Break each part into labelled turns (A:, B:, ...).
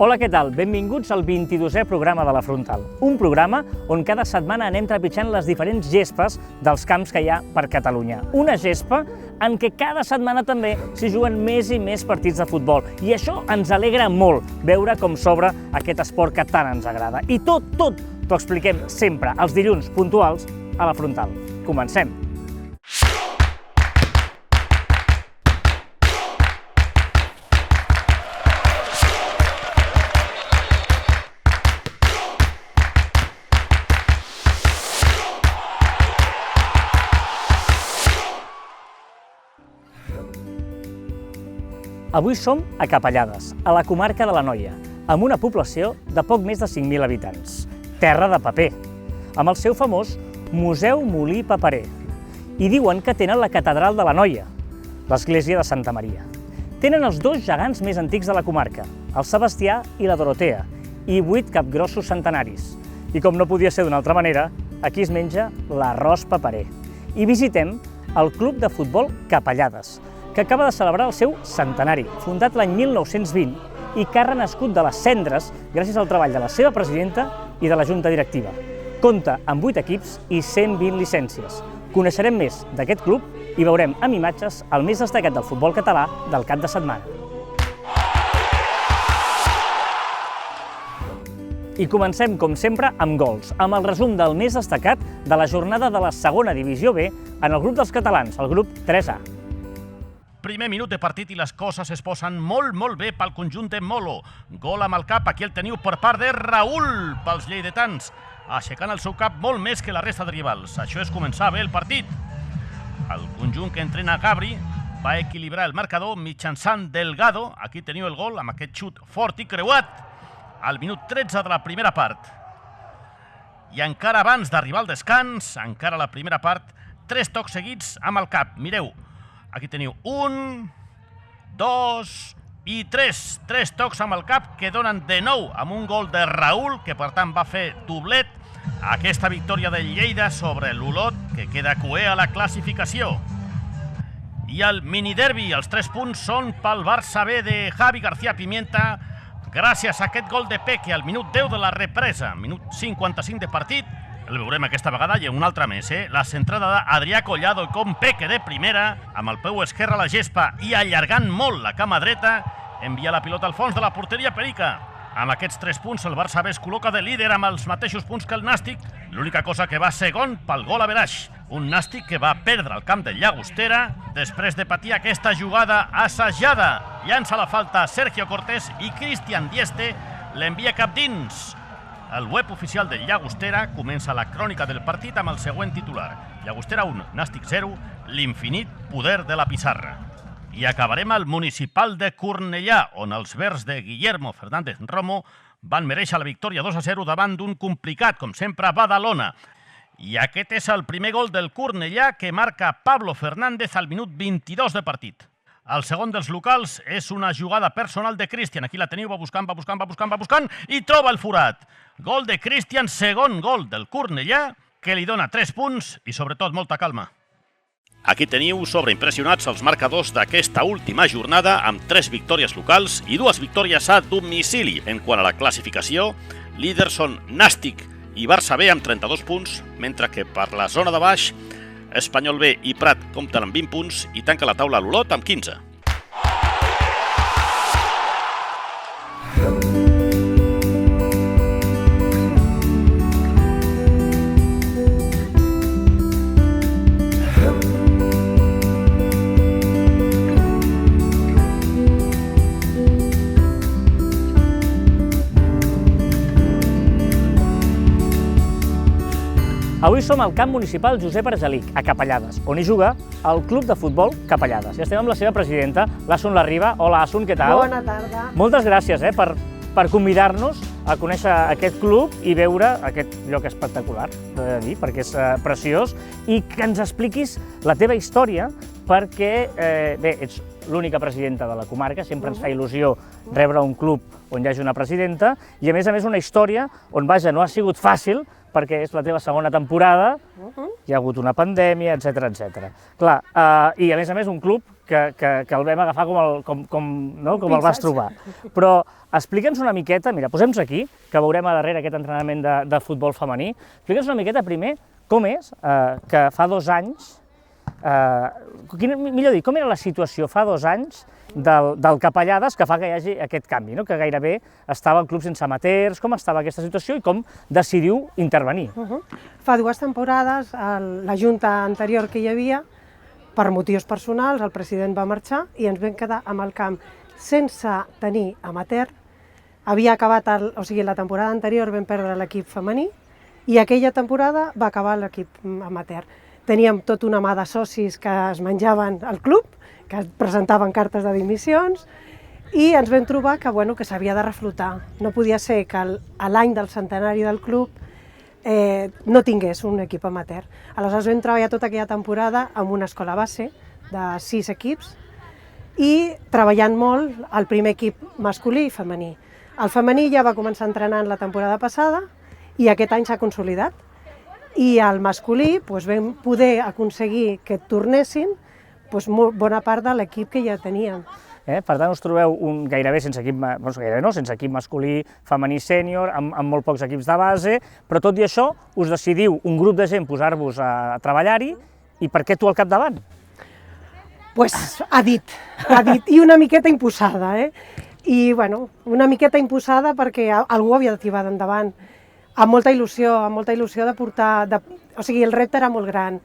A: Hola, què tal? Benvinguts al 22è programa de La Frontal, un programa on cada setmana anem trepitjant les diferents gespes dels camps que hi ha per Catalunya. Una gespa en què cada setmana també s'hi juguen més i més partits de futbol, i això ens alegra molt, veure com s'obre aquest esport que tant ens agrada. I tot t'ho expliquem sempre, els dilluns puntuals, a La Frontal. Comencem! Avui som a Capellades, a la comarca de l'Anoia, amb una població de poc més de 5.000 habitants. Terra de paper, amb el seu famós Museu Molí Paperer. I diuen que tenen la catedral de l'Anoia, l'església de Santa Maria. Tenen els dos gegants més antics de la comarca, el Sebastià i la Dorotea, i 8 capgrossos centenaris. I com no podia ser d'una altra manera, aquí es menja l'arròs paperer. I visitem el Club de Futbol Capellades, que acaba de celebrar el seu centenari, fundat l'any 1920 i que ha renascut de les cendres gràcies al treball de la seva presidenta i de la junta directiva. Compta amb 8 equips i 120 llicències. Coneixerem més d'aquest club i veurem amb imatges el més destacat del futbol català del cap de setmana. I comencem, com sempre, amb gols, amb el resum del més destacat de la jornada de la segona divisió B en el grup dels catalans, el grup 3A.
B: Primer minut de partit i les coses es posen molt bé pel conjunt de Molo. Gol amb el cap, aquí el teniu per part de Raül pels lleidatans, aixecant el seu cap molt més que la resta de rivals. Això és començar bé el partit. El conjunt que entrena Gabri va equilibrar el marcador mitjançant Delgado. Aquí teniu el gol amb aquest xut fort i creuat al minut 13 de la primera part. I encara abans d'arribar al descans, encara a la primera part, 3 tocs seguits amb el cap. Mireu, aquí teniu 1, 2 i 3. 3 tocs amb el cap que donen de nou amb un gol de Raül, que per tant va fer doblet. Aquesta victòria del Lleida sobre l'Olot, que queda coer a la classificació. I el miniderbi, els 3 punts són pel Barça B de Javi García Pimienta, gràcies a aquest gol de Peque al minut 10 de la represa, minut 55 de partit. El veurem aquesta vegada i un altre més, La centrada d'Adrià Collado com Peque de primera, amb el peu esquerre a la gespa i allargant molt la cama dreta, envia la pilota al fons de la porteria Perica. Amb aquests 3 punts el Barça B es col·loca de líder amb els mateixos punts que el Nàstic, l'única cosa que va segon pel gol averaix. Un Nàstic que va perdre el camp de Llagostera després de patir aquesta jugada assajada. Llança la falta Sergio Cortés i Cristian Dieste l'envia cap dins. El web oficial del Llagostera comença la crònica del partit amb el següent titular. Llagostera 1, Nàstic 0, l'infinit poder de la pissarra. I acabarem al municipal de Cornellà, on els verds de Guillermo Fernández Romo van mereixer la victòria 2-0 davant d'un complicat, com sempre, Badalona. I aquest és el primer gol del Cornellà que marca Pablo Fernández al minut 22 de partit. El segon dels locals és una jugada personal de Cristian. Aquí la teniu, va buscant i troba el forat. Gol de Cristian, segon gol del Cornellà, que li dona 3 punts i sobretot molta calma. Aquí teniu sobreimpressionats els marcadors d'aquesta última jornada amb 3 victòries locals i 2 victòries a domicili. En quant a la classificació, líders són Nàstic i Barça B amb 32 punts, mentre que per la zona de baix, Espanyol B i Prat compten amb 20 punts i tanca la taula l'Olot amb 15.
A: Avui som al camp municipal Josep Argelic, a Capellades, on hi juga el Club de Futbol Capellades. I estem amb la seva presidenta, l'Asun Larriba. Hola, Asun, què tal?
C: Bona tarda.
A: Moltes gràcies per convidar-nos a conèixer aquest club i veure aquest lloc espectacular, t'he de dir, perquè és preciós, i que ens expliquis la teva història, perquè, bé, ets l'única presidenta de la comarca, sempre ens fa il·lusió rebre un club on hi hagi una presidenta, i a més una història on, vaja, no ha sigut fàcil perquè és la teva segona temporada, hi ha hagut una pandèmia, etc. Clar, i a més un club que el vam agafar com el vas trobar. Però explica'ns una miqueta, mira, posem-nos aquí, que veurem a darrere aquest entrenament de futbol femení, explica'ns una miqueta primer com és que fa 2 anys, millor dit, com era la situació fa 2 anys del Capellades que fa que hi hagi aquest canvi, que gairebé estava el club sense amateurs, com estava aquesta situació i com decidiu intervenir?
C: Fa 2 temporades, la junta anterior que hi havia, per motius personals, el president va marxar i ens vam quedar amb el camp sense tenir amateur. Havia acabat, la temporada anterior vam perdre l'equip femení i aquella temporada va acabar l'equip amateur. Teníem tota una mà de socis que es menjaven al club, que presentaven cartes de dimissions i ens vam trobar que s'havia de reflotar. No podia ser que l'any del centenari del club no tingués un equip amateur. Aleshores vam treballar tota aquella temporada amb una escola base de 6 equips i treballant molt el primer equip masculí i femení. El femení ja va començar entrenant la temporada passada i aquest any s'ha consolidat. I el masculí vam poder aconseguir que tornessin bona part de l'equip que ja teníem.
A: Per tant, us trobeu gairebé sense equip masculí, femení sènior, amb molt pocs equips de base, però tot i això us decidiu un grup de gent posar-vos a treballar-hi, i per què tu al capdavant?
C: Ha dit, i una miqueta imposada, I, una miqueta imposada perquè algú havia de tirar endavant, amb molta il·lusió de portar, o sigui, el repte era molt gran,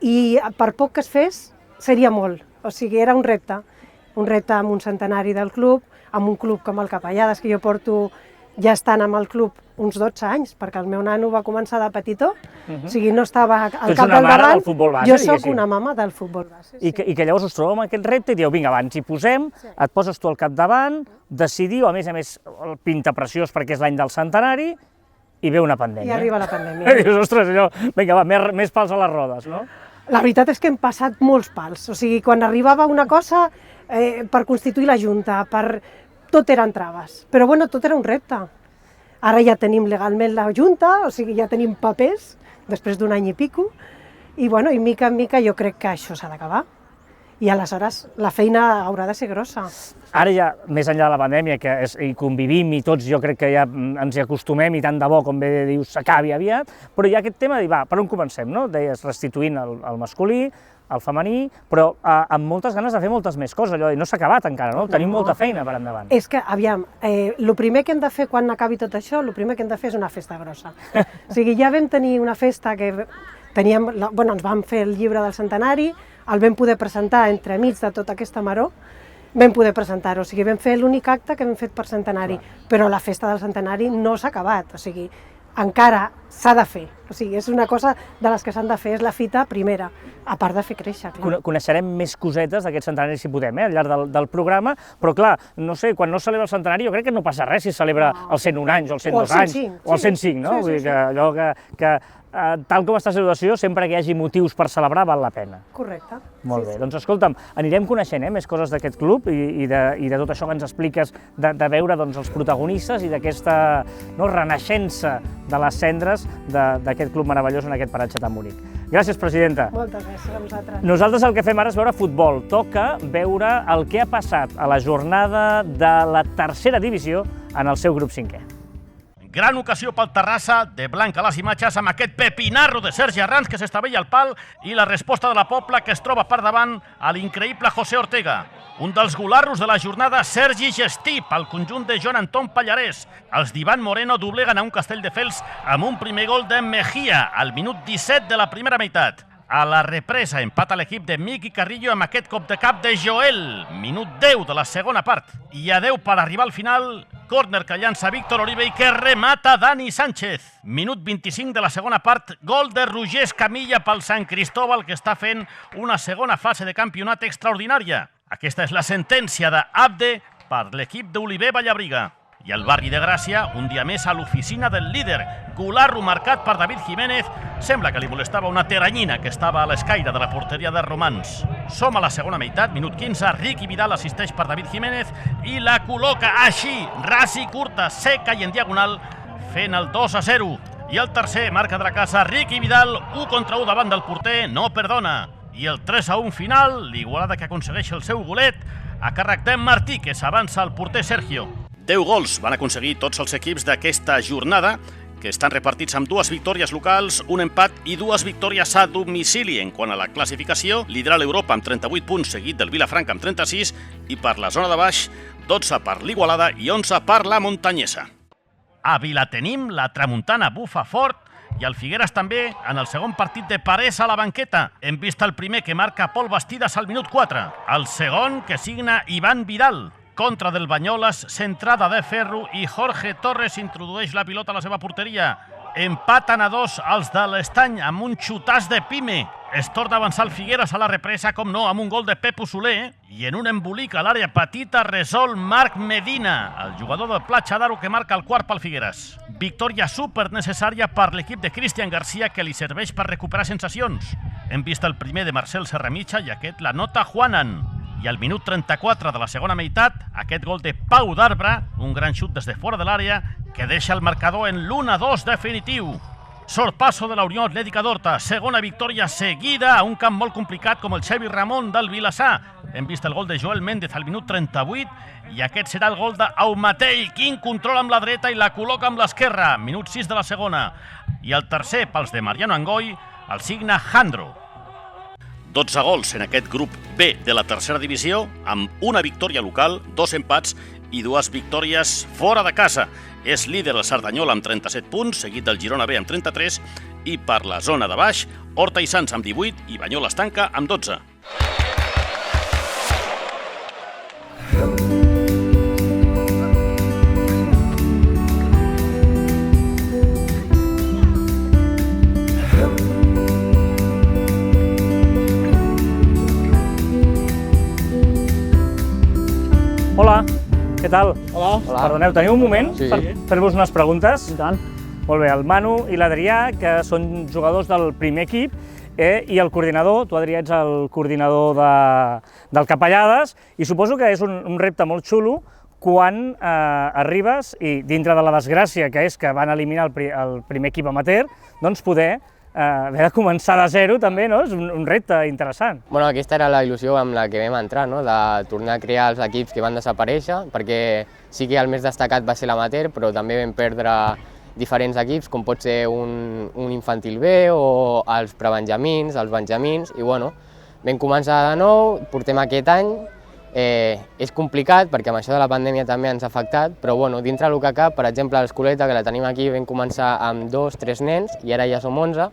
C: i per poc que es fes, seria molt, o sigui, era un repte amb un centenari del club, amb un club com el Capellades, que jo porto ja estant amb el club uns 12 anys, perquè el meu nano va començar de petitó, o sigui, no estava al capdavant, jo soc una mama del futbol base.
A: I que llavors us trobeu amb aquest repte i dieu, vinga, va, ens hi posem, et poses tu al capdavant, decidiu, a més, el pinta preciós perquè és l'any del centenari, i ve una pandèmia.
C: I arriba la pandèmia.
A: I dius, ostres, allò, vinga, va, més pals a les rodes, no?
C: La veritat és que hem passat molts pals, o sigui, quan arribava una cosa per constituir la Junta, tot eren traves, però tot era un repte. Ara ja tenim legalment la Junta, o sigui, ja tenim papers, després d'un any i pico, i mica en mica jo crec que això s'ha d'acabar. I aleshores la feina haurà de ser grossa.
A: Ara ja, més enllà de la pandèmia, que hi convivim i tots jo crec que ja ens hi acostumem i tant de bo, com bé dius, s'acabi aviat, però hi ha aquest tema de dir, va, per on comencem, no? Deies, restituint el masculí, el femení, però amb moltes ganes de fer moltes més coses, allò, i no s'ha acabat encara, no? Tenim molta feina per endavant.
C: És que, aviam, el primer que hem de fer quan acabi tot això, el primer que hem de fer és una festa grossa. O sigui, ja vam tenir una festa que teníem, ens vam fer el llibre del centenari, el vam poder presentar entremig de tota aquesta maror, vam poder presentar-ho, o sigui, vam fer l'únic acte que hem fet per centenari, però la festa del centenari no s'ha acabat, o sigui, encara s'ha de fer, o sigui, és una cosa de les que s'han de fer, és la fita primera, a part de fer créixer, clar.
A: Coneixerem més cosetes d'aquest centenari si podem, al llarg del programa, però clar, no sé, quan no es celebra el centenari jo crec que no passa res si es celebra els 101 anys o els 102 anys, o els 105, no? Vull dir que allò que tal com està la situació, sempre que hi hagi motius per celebrar val la pena.
C: Correcte.
A: Molt bé, doncs escolta'm, anirem coneixent més coses d'aquest club i de tot això que ens expliques, de veure els protagonistes i d'aquesta renaixença de les cendres d'aquest club meravellós en aquest paratge tan bonic. Gràcies, presidenta.
C: Moltes gràcies a vosaltres.
A: Nosaltres el que fem ara és veure futbol. Toca veure el que ha passat a la jornada de la tercera divisió en el seu grup 5è.
B: Gran ocasió pel Terrassa, de blanc a les imatges, amb aquest pepinarro de Sergi Arranz que s'estavella al pal i la resposta de la Pobla que es troba per davant a l'increïble José Ortega. Un dels golarros de la jornada, Sergi Gestí, pel conjunt de Joan Anton Pallarès. Els d'Ivan Moreno dobleguen a un Castelldefels amb un primer gol de Mejía al minut 17 de la primera meitat. A la represa empata l'equip de Miqui Carrillo amb aquest cop de cap de Joel, minut 10 de la segona part. I a 10 per arribar al final, córner que llança Víctor Oribe i que remata Dani Sánchez. Minut 25 de la segona part, gol de Roger Escamilla pel Sant Cristóbal, que està fent una segona fase de campionat extraordinària. Aquesta és la sentència d'Abde per l'equip d'Oliver Vallabriga. I al barri de Gràcia, un dia més a l'oficina del líder, golarro marcat per David Jiménez, sembla que li molestava una teranyina que estava a l'escaire de la porteria de Romans. Som a la segona meitat, minut 15, Riqui Vidal assisteix per David Jiménez i la col·loca així, ras i curta, seca i en diagonal, fent el 2-0. I el tercer, marca de la casa, Riqui Vidal, 1 contra 1 davant del porter, no perdona. I el 3-1 final, l'Igualada que aconsegueix el seu golet a càrrec d'en Martí, que s'avança al porter Sergio. 10 gols van aconseguir tots els equips d'aquesta jornada, que estan repartits amb 2 victòries locals, un empat i 2 victòries a domicili. En quant a la classificació, lidera l'Europa amb 38 punts, seguit del Vilafranca amb 36, i per la zona de baix, 12 per l'Igualada i 11 per la Montanyesa. A Vilatenim, la tramuntana bufa fort, i el Figueres també en el segon partit de parés a la banqueta. Hem vist el primer que marca Pol Bastidas al minut 4, el segon que signa Ivan Vidal. Contra del Banyoles, centrada de Ferro i Jorge Torres introdueix la pilota a la seva porteria. Empaten a 2 els de l'Estany amb un xutàs de Pime. Es torna a avançar el Figueres a la represa, com no, amb un gol de Pepo Soler, i en un embolic a l'àrea petita resol Marc Medina, el jugador del Platja d'Aro que marca el quart pel Figueres. Victòria supernecessària per l'equip de Cristian García, que li serveix per recuperar sensacions. Hem vist el primer de Marcel Serramitja i aquest la nota Juanan. I al minut 34 de la segona meitat, aquest gol de Pau d'Arbre, un gran xut des de fora de l'àrea, que deixa el marcador en l'1-2 definitiu. Sorpasso de la Unió Atlètica d'Horta, segona victòria seguida a un camp molt complicat com el Xavi Ramon del Vilassar. Hem vist el gol de Joel Méndez al minut 38 i aquest serà el gol d'Aumatell. Quin control amb la dreta i la col·loca amb l'esquerra. Minut 6 de la segona. I el tercer, pels de Mariano Angoi, el signa Jandro. 12 gols en aquest grup B de la tercera divisió, amb una victòria local, 2 empats i 2 victòries fora de casa. És líder el Cerdanyola amb 37 punts, seguit del Girona B amb 33, i per la zona de baix, Horta i Sants amb 18 i Banyoles tanca amb 12.
A: Hola, què tal?
D: Hola.
A: Perdoneu, teniu un moment
D: Sí.
A: per fer-vos unes preguntes?
D: I tant.
A: Molt bé, el Manu i l'Adrià, que són jugadors del primer equip, i el coordinador, tu Adrià ets el coordinador del Capellades, i suposo que és un repte molt xulo quan arribes i dintre de la desgràcia que és que van eliminar el primer equip amateur, doncs poder haver de començar de zero també, no? És un repte interessant.
D: Bueno, aquesta era la il·lusió amb la que vam entrar, no? De tornar a crear els equips que van desaparèixer, perquè sí que el més destacat va ser l'amateur, però també vam perdre diferents equips, com pot ser un infantil B o els prebenjamins, els benjamins, i bueno, vam començar de nou, portem aquest any. És complicat perquè amb això de la pandèmia també ens ha afectat, però bueno, dintre del que cap, per exemple, a l'Escoleta, que la tenim aquí, vam començar amb 2 o 3 nens i ara ja som 11.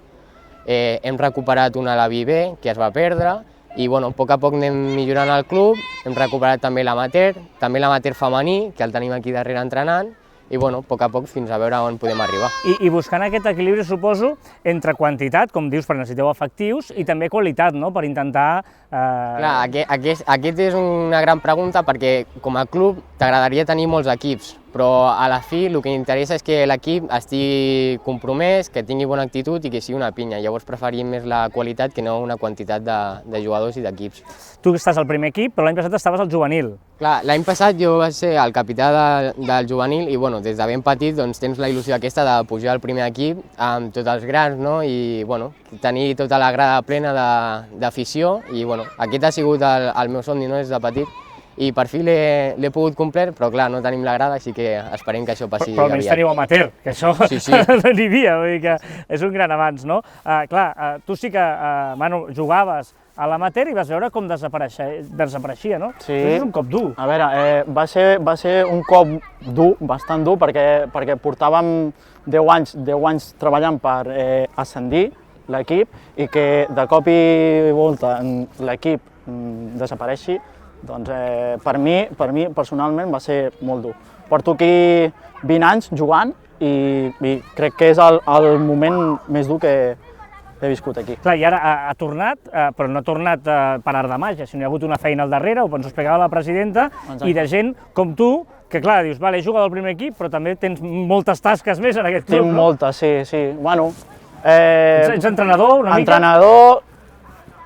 D: Hem recuperat una a la B, que es va perdre, i bueno, a poc anem millorant el club. Hem recuperat també l'amateur femení, que el tenim aquí darrere entrenant, i bueno, a poc fins a veure on podem arribar.
A: I buscant aquest equilibri, suposo, entre quantitat, com dius, perquè necessiteu efectius, i també qualitat, no?, per intentar...
D: Clar, aquest és una gran pregunta, perquè com a club t'agradaria tenir molts equips, però a la fi el que interessa és que l'equip estigui compromès, que tingui bona actitud i que sigui una pinya. Llavors preferim més la qualitat que no una quantitat de jugadors i d'equips.
A: Tu estàs al primer equip, però l'any passat estaves al juvenil.
D: Clar, l'any passat jo vaig ser el capità del juvenil i bueno, des de ben petit doncs, tens la il·lusió aquesta de pujar al primer equip amb tots els grans, no? I bueno, tenir tota la grada plena d'afició, i bueno, aquest ha sigut el meu somni, no?, des de petit. I per fi l'he pogut complir, però clar, no tenim la grada, així que esperem que això passi
A: Però almenys teniu amateur, que això
D: Sí.
A: n'hi havia, vull dir que és un gran avanç, no? Tu sí que, Manu, jugaves a l'amateur i vas veure com desapareixia, no?
E: Sí.
A: És un cop dur.
E: A veure, va ser un cop dur, bastant dur, perquè portàvem 10 anys treballant per ascendir l'equip i que de cop i volta l'equip desapareixi, doncs per mi personalment va ser molt dur. Porto aquí 20 anys jugant i crec que és el moment més dur que he viscut aquí.
A: Clar, i ara ha tornat, però no ha tornat per art de màgia, sinó hi ha hagut una feina al darrere, ho ens explicava la presidenta, i de gent com tu, que clar, dius, vale, he jugat al primer equip, però també tens moltes tasques més en aquest club,
E: Tinc
A: no?
E: moltes, sí. Bueno,
A: Ets entrenador, una mica?
E: entrenador,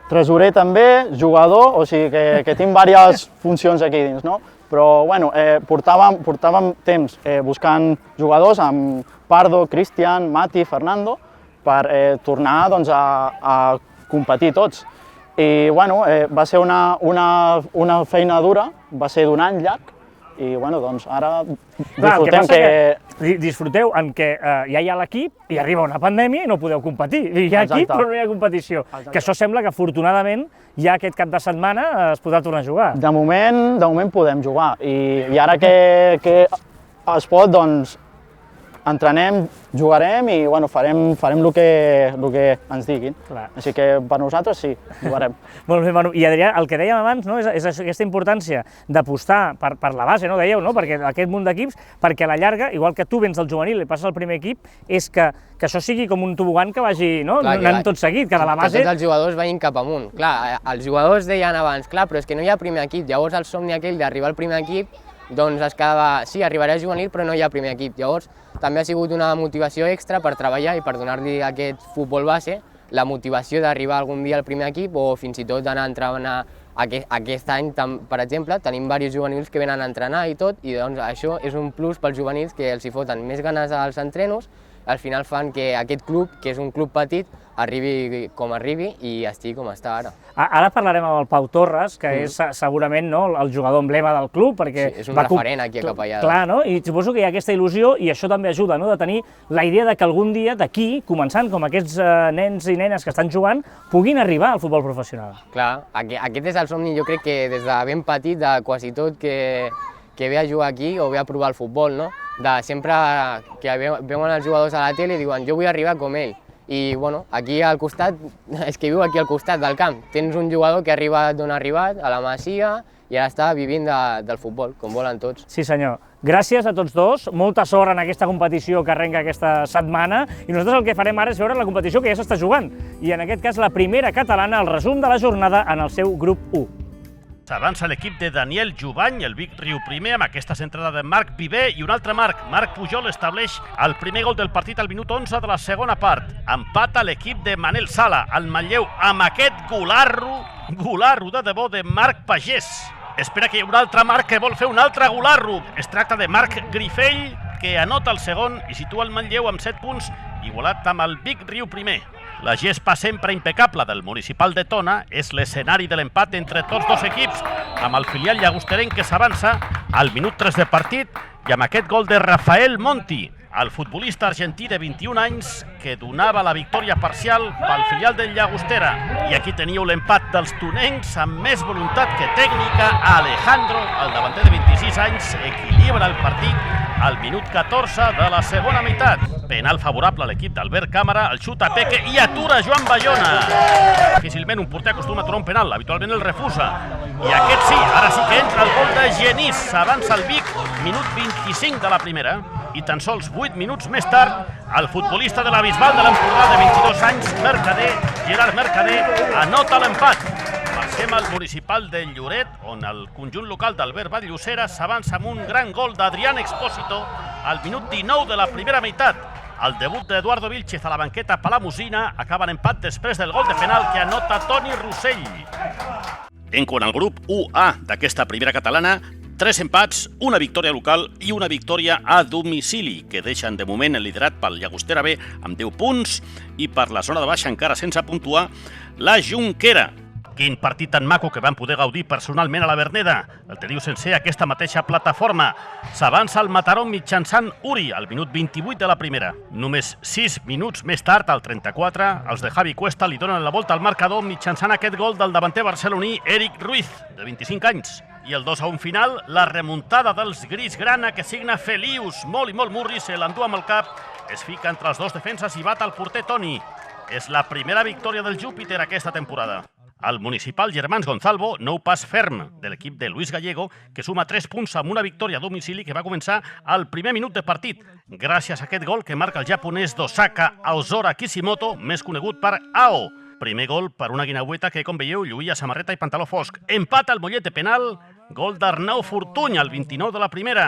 E: tresorer també, jugador, o sigui que tinc diverses funcions aquí dins, no? Però bueno, portàvem temps buscant jugadors amb Pardo, Cristian, Mati, Fernando, per tornar doncs, a competir tots. I bueno, va ser una feina dura, va ser d'un any llarg, i bueno, doncs ara disfrutem
A: que disfruteu en què ja hi ha l'equip i arriba una pandèmia i no podeu competir. Hi ha equip però no hi ha competició. Que això sembla que afortunadament ja aquest cap de setmana es podrà tornar a jugar.
E: De moment podem jugar i ara que es pot, doncs entrenem, jugarem i bueno, farem el que ens diguin.
A: Clar.
E: Així que per nosaltres sí, jugarem.
A: Molt bé, Manu. I Adrià, el que dèiem abans, no, és aquesta importància d'apostar per la base, no, dèieu, no? Perquè aquest munt d'equips, perquè a la llarga, igual que tu vens del juvenil i passes al primer equip, és que això sigui com un tobogan que vagi anant tot seguit, que de la base...
D: Que tots els jugadors vagin cap amunt. Clar, els jugadors deien abans, clar, però és que no hi ha primer equip. Llavors el somni aquell d'arribar al primer equip, doncs es quedava, sí, arribaré a juvenil, però no hi ha primer equip. Llavors també ha sigut una motivació extra per treballar i per donar-li a aquest futbol base la motivació d'arribar algun dia al primer equip o fins i tot d'anar a entrenar. Aquest any, per exemple, tenim diversos juvenils que venen a entrenar i tot, i doncs això és un plus pels juvenils que els hi foten més ganes als entrenos, al final fan que aquest club, que és un club petit, arribi com arribi i estigui com està ara.
A: Ara parlarem amb el Pau Torres, que és segurament el jugador emblema del club, perquè...
D: Sí, és un referent aquí a Capellada.
A: Clar, no? I suposo que hi ha aquesta il·lusió i això també ajuda, no?, de tenir la idea de que algun dia d'aquí, començant com aquests nens i nenes que estan jugant, puguin arribar al futbol professional.
D: Clar, aquest és el somni, jo crec que des de ben petit, de quasi tot que ve a jugar aquí o ve a provar el futbol, no? De sempre que veuen els jugadors a la tele i diuen jo vull arribar com ell. I bueno, aquí al costat, és que viu aquí al costat del camp. Tens un jugador que ha arribat d'on ha arribat, a la Masia, i ara està vivint del futbol, com volen tots.
A: Sí senyor. Gràcies a tots dos, molta sort en aquesta competició que arrenca aquesta setmana i nosaltres el que farem ara és veure la competició que ja s'està jugant i en aquest cas la primera catalana, el resum de la jornada en el seu grup 1.
B: S'avança l'equip de Daniel Jubany, el Vic Riu primer, amb aquesta centrada de Marc Viver i un altre Marc Pujol estableix el primer gol del partit al minut 11 de la segona part. Empata l'equip de Manel Sala, al Manlleu, amb aquest golarro de debò de Marc Pagès. Espera que hi ha un altre Marc que vol fer un altre golarro. Es tracta de Marc Grifell, que anota el segon i situa el Manlleu amb 7 punts, igualat amb el Vic Riu primer. La gespa sempre impecable del Municipal de Tona és l'escenari de l'empat entre tots dos equips, amb el filial llagosterenc que s'avança al minut 3 de partit i amb aquest gol de Rafael Monti, el futbolista argentí de 21 anys que donava la victòria parcial pel filial del Llagostera. I aquí teníeu l'empat dels tonencs amb més voluntat que tècnica. Alejandro, el davanter de 26 anys, equilibra el partit al minut 14 de la segona meitat. Penal favorable a l'equip d'Albert Càmara, el xut a Peque i atura Joan Bayona. Difícilment un porter acostuma a aturar un penal, habitualment el refusa. I aquest sí, ara sí que entra el gol de Genís. S'avança el Vic, minut 25 de la primera. I tan sols 8 minuts més tard, el futbolista de la Bisbal de l'Empordà de 22 anys, Gerard Mercader, anota l'empat. Marxem al Municipal de Lloret, on el conjunt local d'Albert Vall-Llosera s'avança amb un gran gol d'Adrián Expósito al minut 19 de la primera meitat. El debut d'Eduardo Vilchez a la banqueta palamosina acaba en empat després del gol de penal que anota Toni Rossell. En quant al grup 1A d'aquesta primera catalana, 3 empats, una victòria local i una victòria a domicili, que deixen de moment el liderat pel Llagostera B amb 10 punts i per la zona de baixa encara sense puntuar la Junquera. Quin partit tan maco que van poder gaudir personalment a la Verneda. El teniu sencer aquesta mateixa plataforma. S'avança el Mataró mitjançant Uri al minut 28 de la primera. Només 6 minuts més tard, al 34, els de Javi Cuesta li donen la volta al marcador mitjançant aquest gol del davanter barceloní Eric Ruiz, de 25 anys. I el 2-1 final, la remuntada dels gris grana que signa Felius. Molt i molt murri, se l'endú amb el cap, es fica entre els dos defenses i bat al porter Toni. És la primera victòria del Júpiter aquesta temporada. El municipal Germans Gonzalvo, nou pas ferm de l'equip de Luis Gallego, que suma 3 punts amb una victòria a domicili que va començar al primer minut de partit, gràcies a aquest gol que marca el japonès d'Osaka Aozora Kishimoto, més conegut per Ao. Primer gol per una guineueta que, com veieu, lluïa samarreta i pantaló fosc. Empat al mollet de penal, gol d'Arnau Fortuny al 29 de la primera.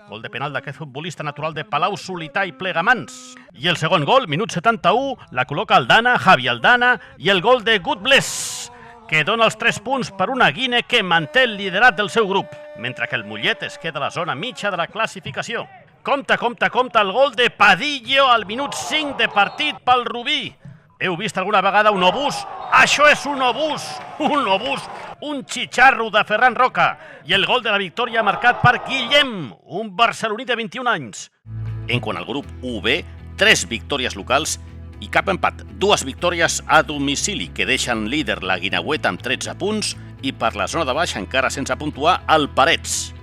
B: Gol de penal d'aquest futbolista natural de Palau Solità i Plegamans. I el segon gol, minut 71, la col·loca Aldana, Javi Aldana, i el gol de Good Bless, que dona els 3 punts per una Guine que manté el liderat del seu grup, mentre que el Mollet es queda a la zona mitja de la classificació. Compte el gol de Padillo al minut 5 de partit pel Rubí. Heu vist alguna vegada un obús? Això és un obús, un xitxarro de Ferran Roca. I el gol de la victòria marcat per Guillem, un barceloní de 21 anys. En quant al grup UB, 3 victòries locals i cap empat. 2 victòries a domicili que deixen líder la Guineueta amb 13 punts i per la zona de baix encara sense puntuar el Parets.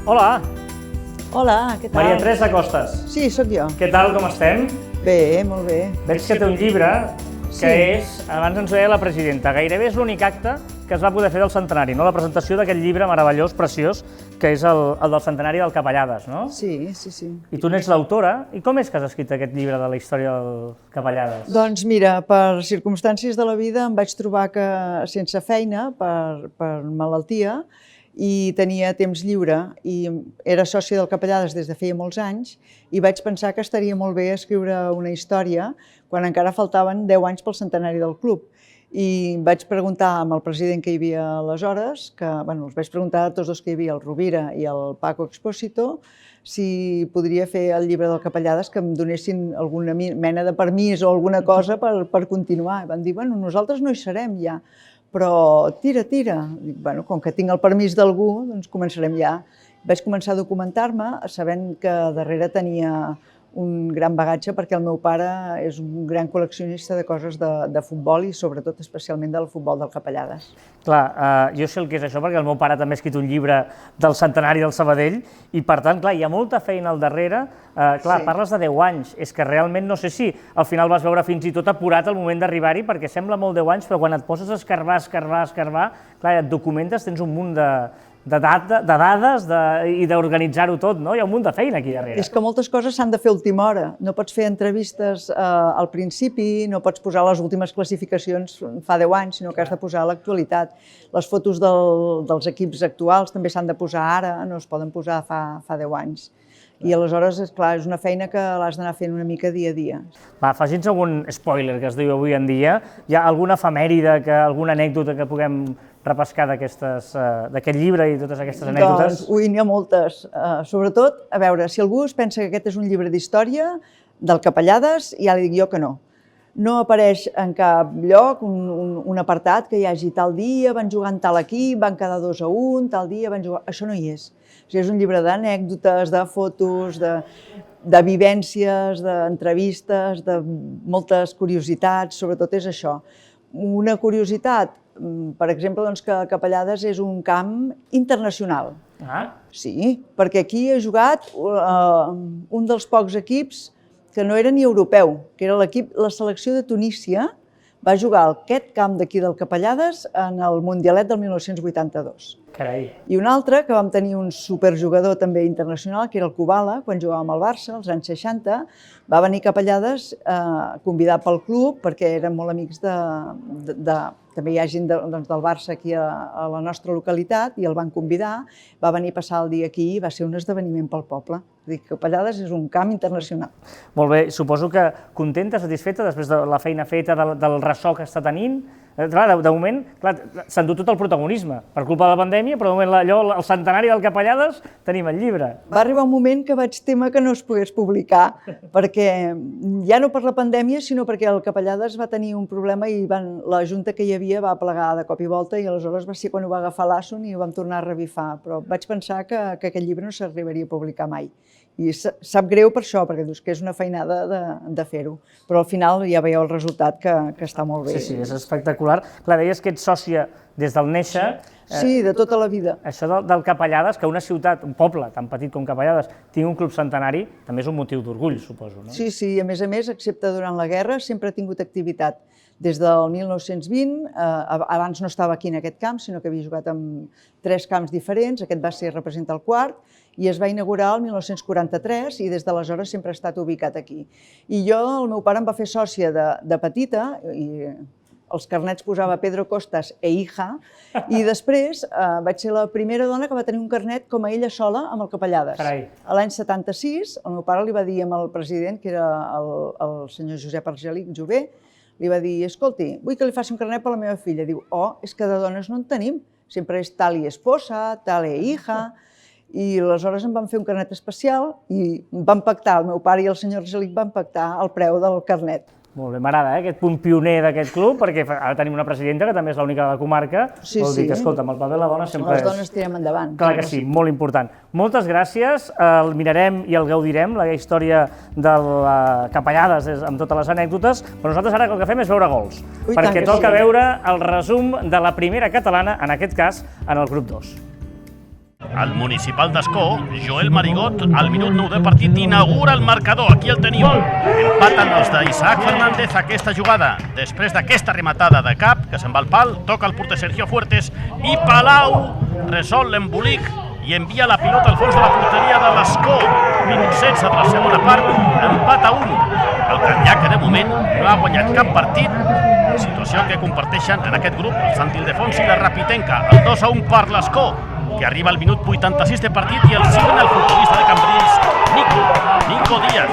A: Hola,
F: Hola, què tal?
A: Maria Teresa Costas.
F: Sí, sóc jo.
A: Què tal, com estem?
F: Bé, molt bé.
A: Veig que té un llibre que
F: Sí.
A: és, abans ens ho deia la presidenta, gairebé és l'únic acte que es va poder fer del centenari, no? La presentació d'aquest llibre meravellós, preciós, que és el del centenari del Capellades, no?
F: Sí.
A: I tu n'ets l'autora. I com és que has escrit aquest llibre de la història del Capellades?
F: Doncs mira, per circumstàncies de la vida em vaig trobar que sense feina, per malaltia, i tenia temps lliure i era sòcia del Capellades des de feia molts anys i vaig pensar que estaria molt bé escriure una història quan encara faltaven 10 anys pel centenari del club. I vaig preguntar amb el president que hi havia aleshores, els vaig preguntar a tots dos que hi havia, el Rovira i el Paco Expósito, si podria fer el llibre del Capellades, que em donessin alguna mena de permís o alguna cosa per continuar. I van dir, nosaltres no hi serem ja, però tira. Dic, com que tinc el permís d'algú, doncs començarem ja. Vaig començar a documentar-me, sabent que darrere tenia un gran bagatge perquè el meu pare és un gran col·leccionista de coses de futbol i sobretot especialment del futbol del Capellades.
A: Clar, jo sé el que és això perquè el meu pare també ha escrit un llibre del centenari del Sabadell i per tant, clar, hi ha molta feina al darrere. Clar,
F: Sí.
A: parles de 10 anys, és que realment no sé si al final vas veure fins i tot apurat el moment d'arribar-hi perquè sembla molt 10 anys, però quan et poses a escarbar, clar, et documentes, tens un munt de dades i d'organitzar-ho tot, no? Hi ha un munt de feina aquí darrere.
F: És que moltes coses s'han de fer a última hora. No pots fer entrevistes al principi, no pots posar les últimes classificacions fa 10 anys, sinó que has de posar a l'actualitat. Les fotos dels equips actuals també s'han de posar ara, no es poden posar fa 10 anys. I aleshores, esclar, és una feina que l'has d'anar fent una mica dia a dia.
A: Va, faci'ns algun spoiler que es diu avui en dia. Hi ha alguna efemèride, alguna anècdota que puguem repescar d'aquest llibre i totes aquestes anècdotes?
F: Doncs, n'hi ha moltes. Sobretot, a veure, si algú es pensa que aquest és un llibre d'història del Capellades, ja li dic jo que no. No apareix en cap lloc un apartat que hi hagi tal dia, van jugar en tal equip, van quedar 2-1, tal dia van jugar... Això no hi és. O sigui, és un llibre d'anècdotes, de fotos, de vivències, d'entrevistes, de moltes curiositats, sobretot és això. Una curiositat, per exemple, que Capellades és un camp internacional.
A: Ah,
F: Sí, perquè aquí ha jugat un dels pocs equips que no era ni europeu, que era la selecció de Tunísia, va jugar a aquest camp d'aquí del Capellades en el Mundialet del 1982.
A: carai.
F: I un altre, que vam tenir un superjugador també internacional, que era el Kubala, quan jugàvem al Barça, als anys 60, va venir a Capellades convidat pel club, perquè eren molt amics també hi ha gent del Barça aquí a la nostra localitat, i el van convidar, va venir a passar el dia aquí i va ser un esdeveniment pel poble. Vull dir que Capellades és un camp internacional.
A: Molt bé, suposo que contenta, satisfeta, després de la feina feta, del ressò que està tenint. Clar, de moment, s'ha endut tot el protagonisme, per culpa de la pandèmia, però de moment el centenari del Capellades tenim el llibre.
F: Va arribar un moment que vaig témer que no es pogués publicar, perquè ja no per la pandèmia, sinó perquè el Capellades va tenir un problema i la junta que hi havia va plegar de cop i volta i aleshores va ser quan ho va agafar l'Asson i ho vam tornar a revifar, però vaig pensar que aquest llibre no s'arribaria a publicar mai. I sap greu per això, perquè dius que és una feinada de fer-ho, però al final ja veieu el resultat que està molt bé.
A: Sí, és espectacular. espectacular. Clar, deies que ets sòcia des del néixer.
F: Sí, de tota la vida.
A: Això del Capellades, que una ciutat, un poble tan petit com Capellades, tingui un club centenari, també és un motiu d'orgull, suposo, no?
F: Sí, sí, a més, excepte durant la guerra, sempre ha tingut activitat. Des del 1920, abans no estava aquí en aquest camp, sinó que havia jugat en 3 camps diferents, aquest va ser representar el quart, i es va inaugurar el 1943 i des d'aleshores sempre ha estat ubicat aquí. I jo, el meu pare em va fer sòcia de petita, i els carnets posava Pedro Costas e hija, i després vaig ser la primera dona que va tenir un carnet com a ella sola amb el Capellades.
A: Carai.
F: A l'any 76, el meu pare li va dir al president, que era el senyor Josep Argelic Jové, li va dir, escolti, vull que li faci un carnet per la meva filla. Diu, oh, és que de dones no en tenim, sempre és tal i esposa, tal i hija, i aleshores em van fer un carnet especial i van pactar, el meu pare i el senyor Argelic van pactar el preu del carnet.
A: Molt bé, m'agrada aquest punt pioner d'aquest club, perquè ara tenim una presidenta que també és l'única de la comarca, vol dir que, escolta, amb el paper de la dona sempre és...
F: Les dones tirem endavant.
A: Clar que sí, molt important. Moltes gràcies, el mirarem i el gaudirem, la història de Capellades amb totes les anècdotes, però nosaltres ara el que fem és veure gols, perquè toca veure el resum de la primera catalana, en aquest cas, en el grup 2.
B: El municipal d'Ascó, Joel Marigot, al minut 9 del partit, inaugura el marcador. Aquí el teniu. Empaten els d'Isaac Fernández aquesta jugada. Després d'aquesta rematada de cap, que se'n va al pal, toca el porter Sergio Fuertes i Palau resol l'embolic i envia la pilota al fons de la porteria de l'Ascó. Minut 16 de la segona part, empat a 1. El Canllà, que de moment no ha guanyat cap partit, situació que comparteixen en aquest grup el Sant Ildefons i la Rapitenca. El 2-1 per l'Ascó, que arriba al minut 86 de partit i el signa el futbolista de Cambrils, Nico Díaz.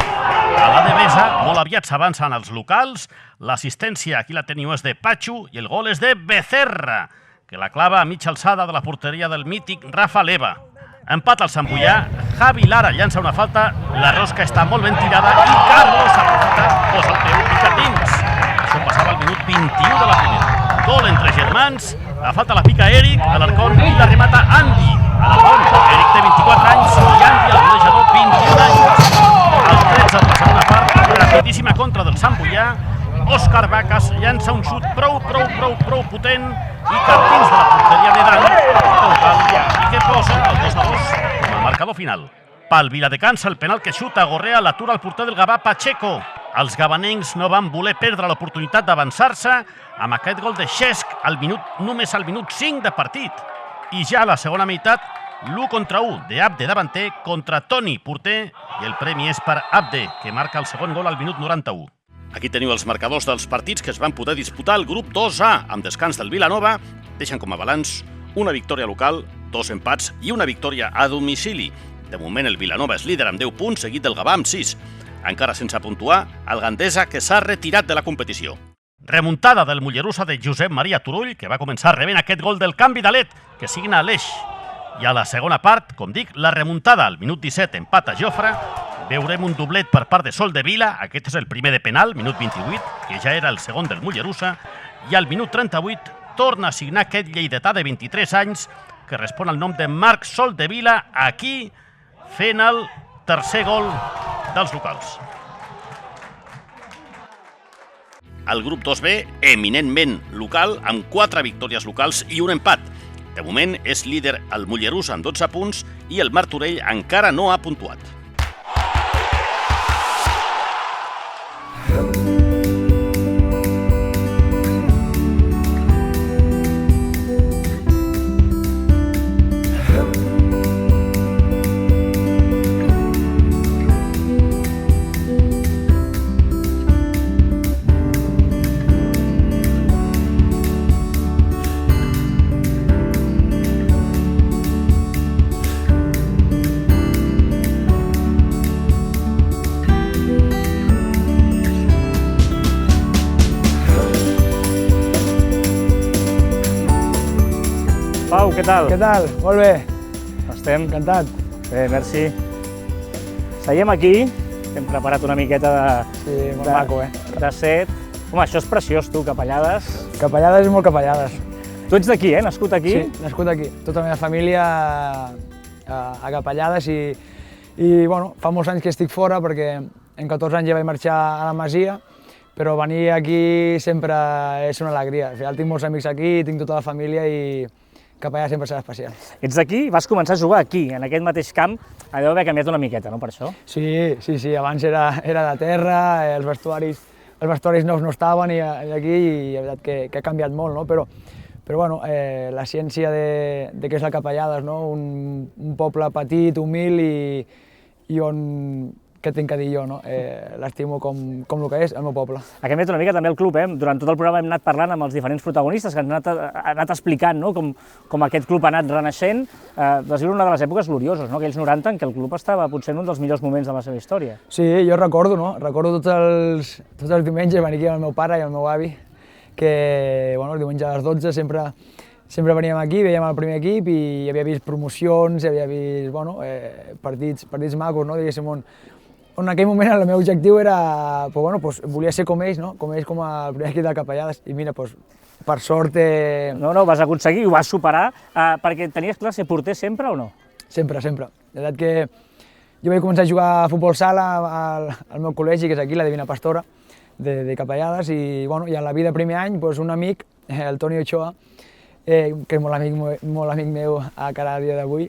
B: A la Devesa, molt aviat s'avancen els locals, l'assistència, aquí la teniu, és de Pachu i el gol és de Becerra, que la clava a mitja alçada de la porteria del mític Rafa Leva. Empat al Sant Boià, Javi Lara llança una falta, la rosca està molt ben tirada i Carlos aprofita, posa el peu i cap dins. Això passava al minut 21 de la primera. Gol entre germans, la falta la pica Eric, Alarcón i la remata Andy. Alarcón, Eric té 24 anys i Andy, el golejador, 21 anys. Al 13 de la segona part, rapidíssima contra del Sant Boià, Òscar Vacas llança un xut prou potent i cap dins de la porteria de Dan, i que posa el 2-2 com a marcador final. Pel Viladecans, el penal que xuta Gorrea l'atura el porter del Gavà Pacheco. Els gabanencs no van voler perdre l'oportunitat d'avançar-se amb aquest gol de Xesc només al minut 5 de partit. I ja a la segona meitat, l'1 contra 1 de Abde davanter contra Toni, porter, i el premi és per Abde, que marca el segon gol al minut 91. Aquí teniu els marcadors dels partits que es van poder disputar al grup 2A, amb descans del Vilanova, deixen com a balanç una victòria local, 2 empats i una victòria a domicili. De moment el Vilanova és líder amb 10 punts, seguit del Gavà amb 6. Encara sense puntuar, el Gandesa, que s'ha retirat de la competició. Remuntada del Mollerussa de Josep Maria Turull, que va començar rebent aquest gol del canvi d'alet, que signa Aleix. I a la segona part, com dic, la remuntada al minut 17, empat a Jofre. Veurem un doblet per part de Soldevila, aquest és el primer de penal, minut 28, que ja era el segon del Mollerussa, i al minut 38 torna a signar aquest lleidatà de 23 anys, que respon al nom de Marc Soldevila, aquí fent el tercer gol dels locals. El grup 2B, eminentment local, amb 4 victòries locals i un empat. De moment és líder el Mollerussa amb 12 punts i el Martorell encara no ha puntuat.
A: Pau, què tal?
G: Què tal? Molt bé.
A: Estem?
G: Encantat.
A: Bé, merci. Seiem aquí, hem preparat una miqueta
G: maco,
A: de set. Home, això és preciós, tu, Capellades.
G: Capellades i molt Capellades.
A: Tu ets d'aquí, nascut aquí?
G: Sí, nascut aquí. Tota la meva família a Capellades i bueno, fa molts anys que estic fora perquè en 14 anys ja vaig marxar a la Masia, però venir aquí sempre és una alegria. Al final tinc molts amics aquí, tinc tota la família i cap allà sempre serà especial.
A: Ets d'aquí i vas començar a jugar aquí, en aquest mateix camp. Deu haver canviat una miqueta, no, per això?
G: Sí, abans era de terra, els vestuaris nous no estaven i aquí i la veritat que ha canviat molt, no? Però bueno, l'essència de què és la Capellades, no? Un poble petit, humil i on què tinc a dir jo, no? L'estimo com el que és el meu poble.
A: Ha canviat una mica també el club, Durant tot el programa hem anat parlant amb els diferents protagonistes que han anat explicant, no? Com aquest club ha anat renaixent. Va ser una de les èpoques glorioses, no? Aquells 90 en què el club estava potser en un dels millors moments de la seva història.
G: Sí, jo recordo, no? Recordo tots els diumenges venir aquí amb el meu pare i el meu avi, que bueno, el diumenge a les 12 sempre veníem aquí, veiem el primer equip i havia vist promocions, havia vist bueno, partits macos, no? Diguéssim, on en aquell moment el meu objectiu era, volia ser com ells, no? Com ells com el primer equip de Capellades i mira, per sort...
A: No, ho vas aconseguir, ho vas superar, perquè tenies clar ser porter sempre o no?
G: Sempre. La veritat que jo vaig començar a jugar a futbol sala al meu col·legi, que és aquí, la Divina Pastora, de Capellades, i a la vida primer any, un amic, el Toni Ochoa, que és molt amic meu a cara a dia d'avui,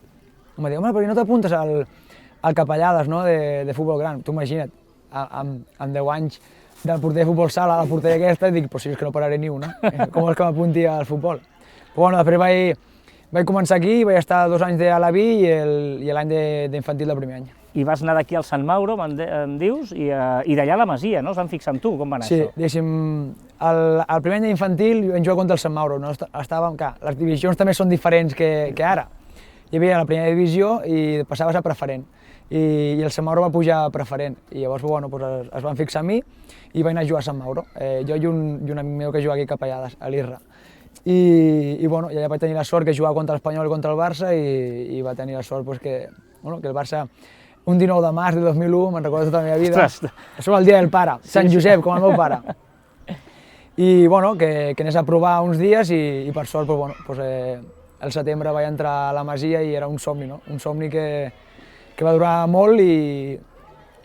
G: em va dir, home, per què no t'apuntes al Capellades, no? de futbol gran? Tu imagina't, amb 10 anys del porter de futbol sala a la porteria aquesta, i dic, si és que no pararé ni una, com és que m'apunti al futbol? Però després vaig començar aquí, vaig estar 2 anys a la Vi i l'any d'infantil del primer any.
A: I vas anar d'aquí al Sant Mauro, em dius, i d'allà a la Masia, no? Es van fixar amb tu, com va anar això?
G: Sí, diguéssim, el primer any d'infantil vam jugar contra el Sant Mauro, no? Les divisions també són diferents que ara. Hi havia la primera divisió i passaves a preferent, i el Sant Mauro va pujar a preferent, i llavors es van fixar a mi i vaig anar a jugar a Sant Mauro, jo i un amic meu que juga aquí a Capellades, a l'Irra. I allà vaig tenir la sort que jugava contra l'Espanyol i contra el Barça i va tenir la sort que el Barça, un 19 de març de 2001, me'n recordo tota la meva vida, som el dia del pare, Sant Josep, com el meu pare. I que anés a provar uns dies i per sort el setembre vaig entrar a la Masia i era un somni, no? Un somni que va durar molt i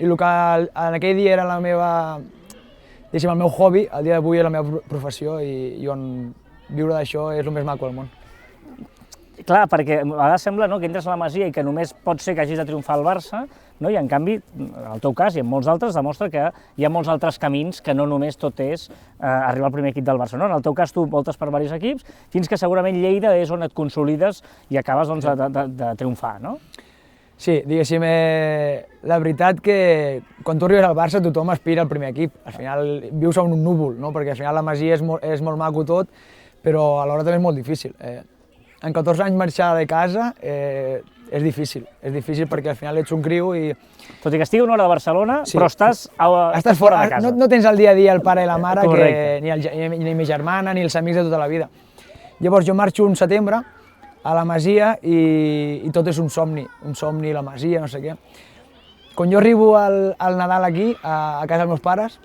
G: el que en aquell dia era el meu hobby, el dia d'avui és la meva professió i on viure d'això és el més maco del món.
A: Clar, perquè a vegades sembla que entres a la Masia i que només pot ser que hagis de triomfar al Barça, no? I en canvi, en el teu cas i en molts altres, demostra que hi ha molts altres camins que no només tot és arribar al primer equip del Barça. No? En el teu cas tu voltes per diversos equips, fins que segurament Lleida és on et consolides i acabes de triomfar, no?
G: Sí, diguéssim, la veritat que quan tu arribes al Barça tothom aspira al primer equip. Al final vius en un núvol, no? Perquè al final la Masia és molt maco tot, però alhora també és molt difícil. En 14 anys marxar de casa és difícil perquè al final ets un criu i...
A: Tot i que estigui una hora de Barcelona, sí, però estàs fora de casa.
G: No tens el dia a dia el pare i la mare, ni ma germana, ni els amics de tota la vida. Llavors jo marxo un setembre a la Masia i tot és un somni, la Masia, no sé què. Quan jo arribo al Nadal aquí, a casa dels meus pares,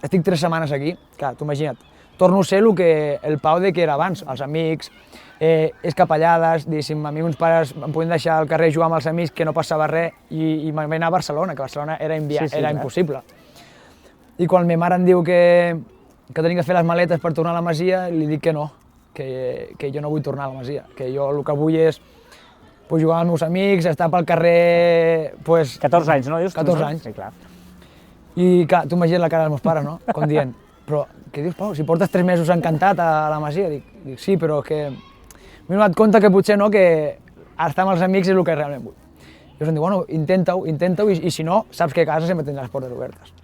G: estic 3 setmanes aquí, clar, tu imagina't, torno a ser el Pau que era abans, els amics, és Capellades, diguéssim, a mi uns pares em podien deixar al carrer jugar amb els amics que no passava res i me'n vaig anar a Barcelona, que Barcelona era impossible. I quan ma mare em diu que tenim que fer les maletes per tornar a la Masia, li dic que no, que jo no vull tornar a la Masia, que jo el que vull és jugar amb els meus amics, estar pel carrer...
A: 14 anys, no dius?
G: 14 anys.
A: Sí, clar.
G: I clar, tu imagina't la cara dels meus pares, no? Com dient, però què dius, Pau, si portes 3 mesos encantat a la Masia? Dic sí, però que m'he donat compte que potser no, que estar amb els amics és el que realment vull. Llavors em diu, bueno, intenta-ho i si no, saps que a casa sempre tens les portes obertes.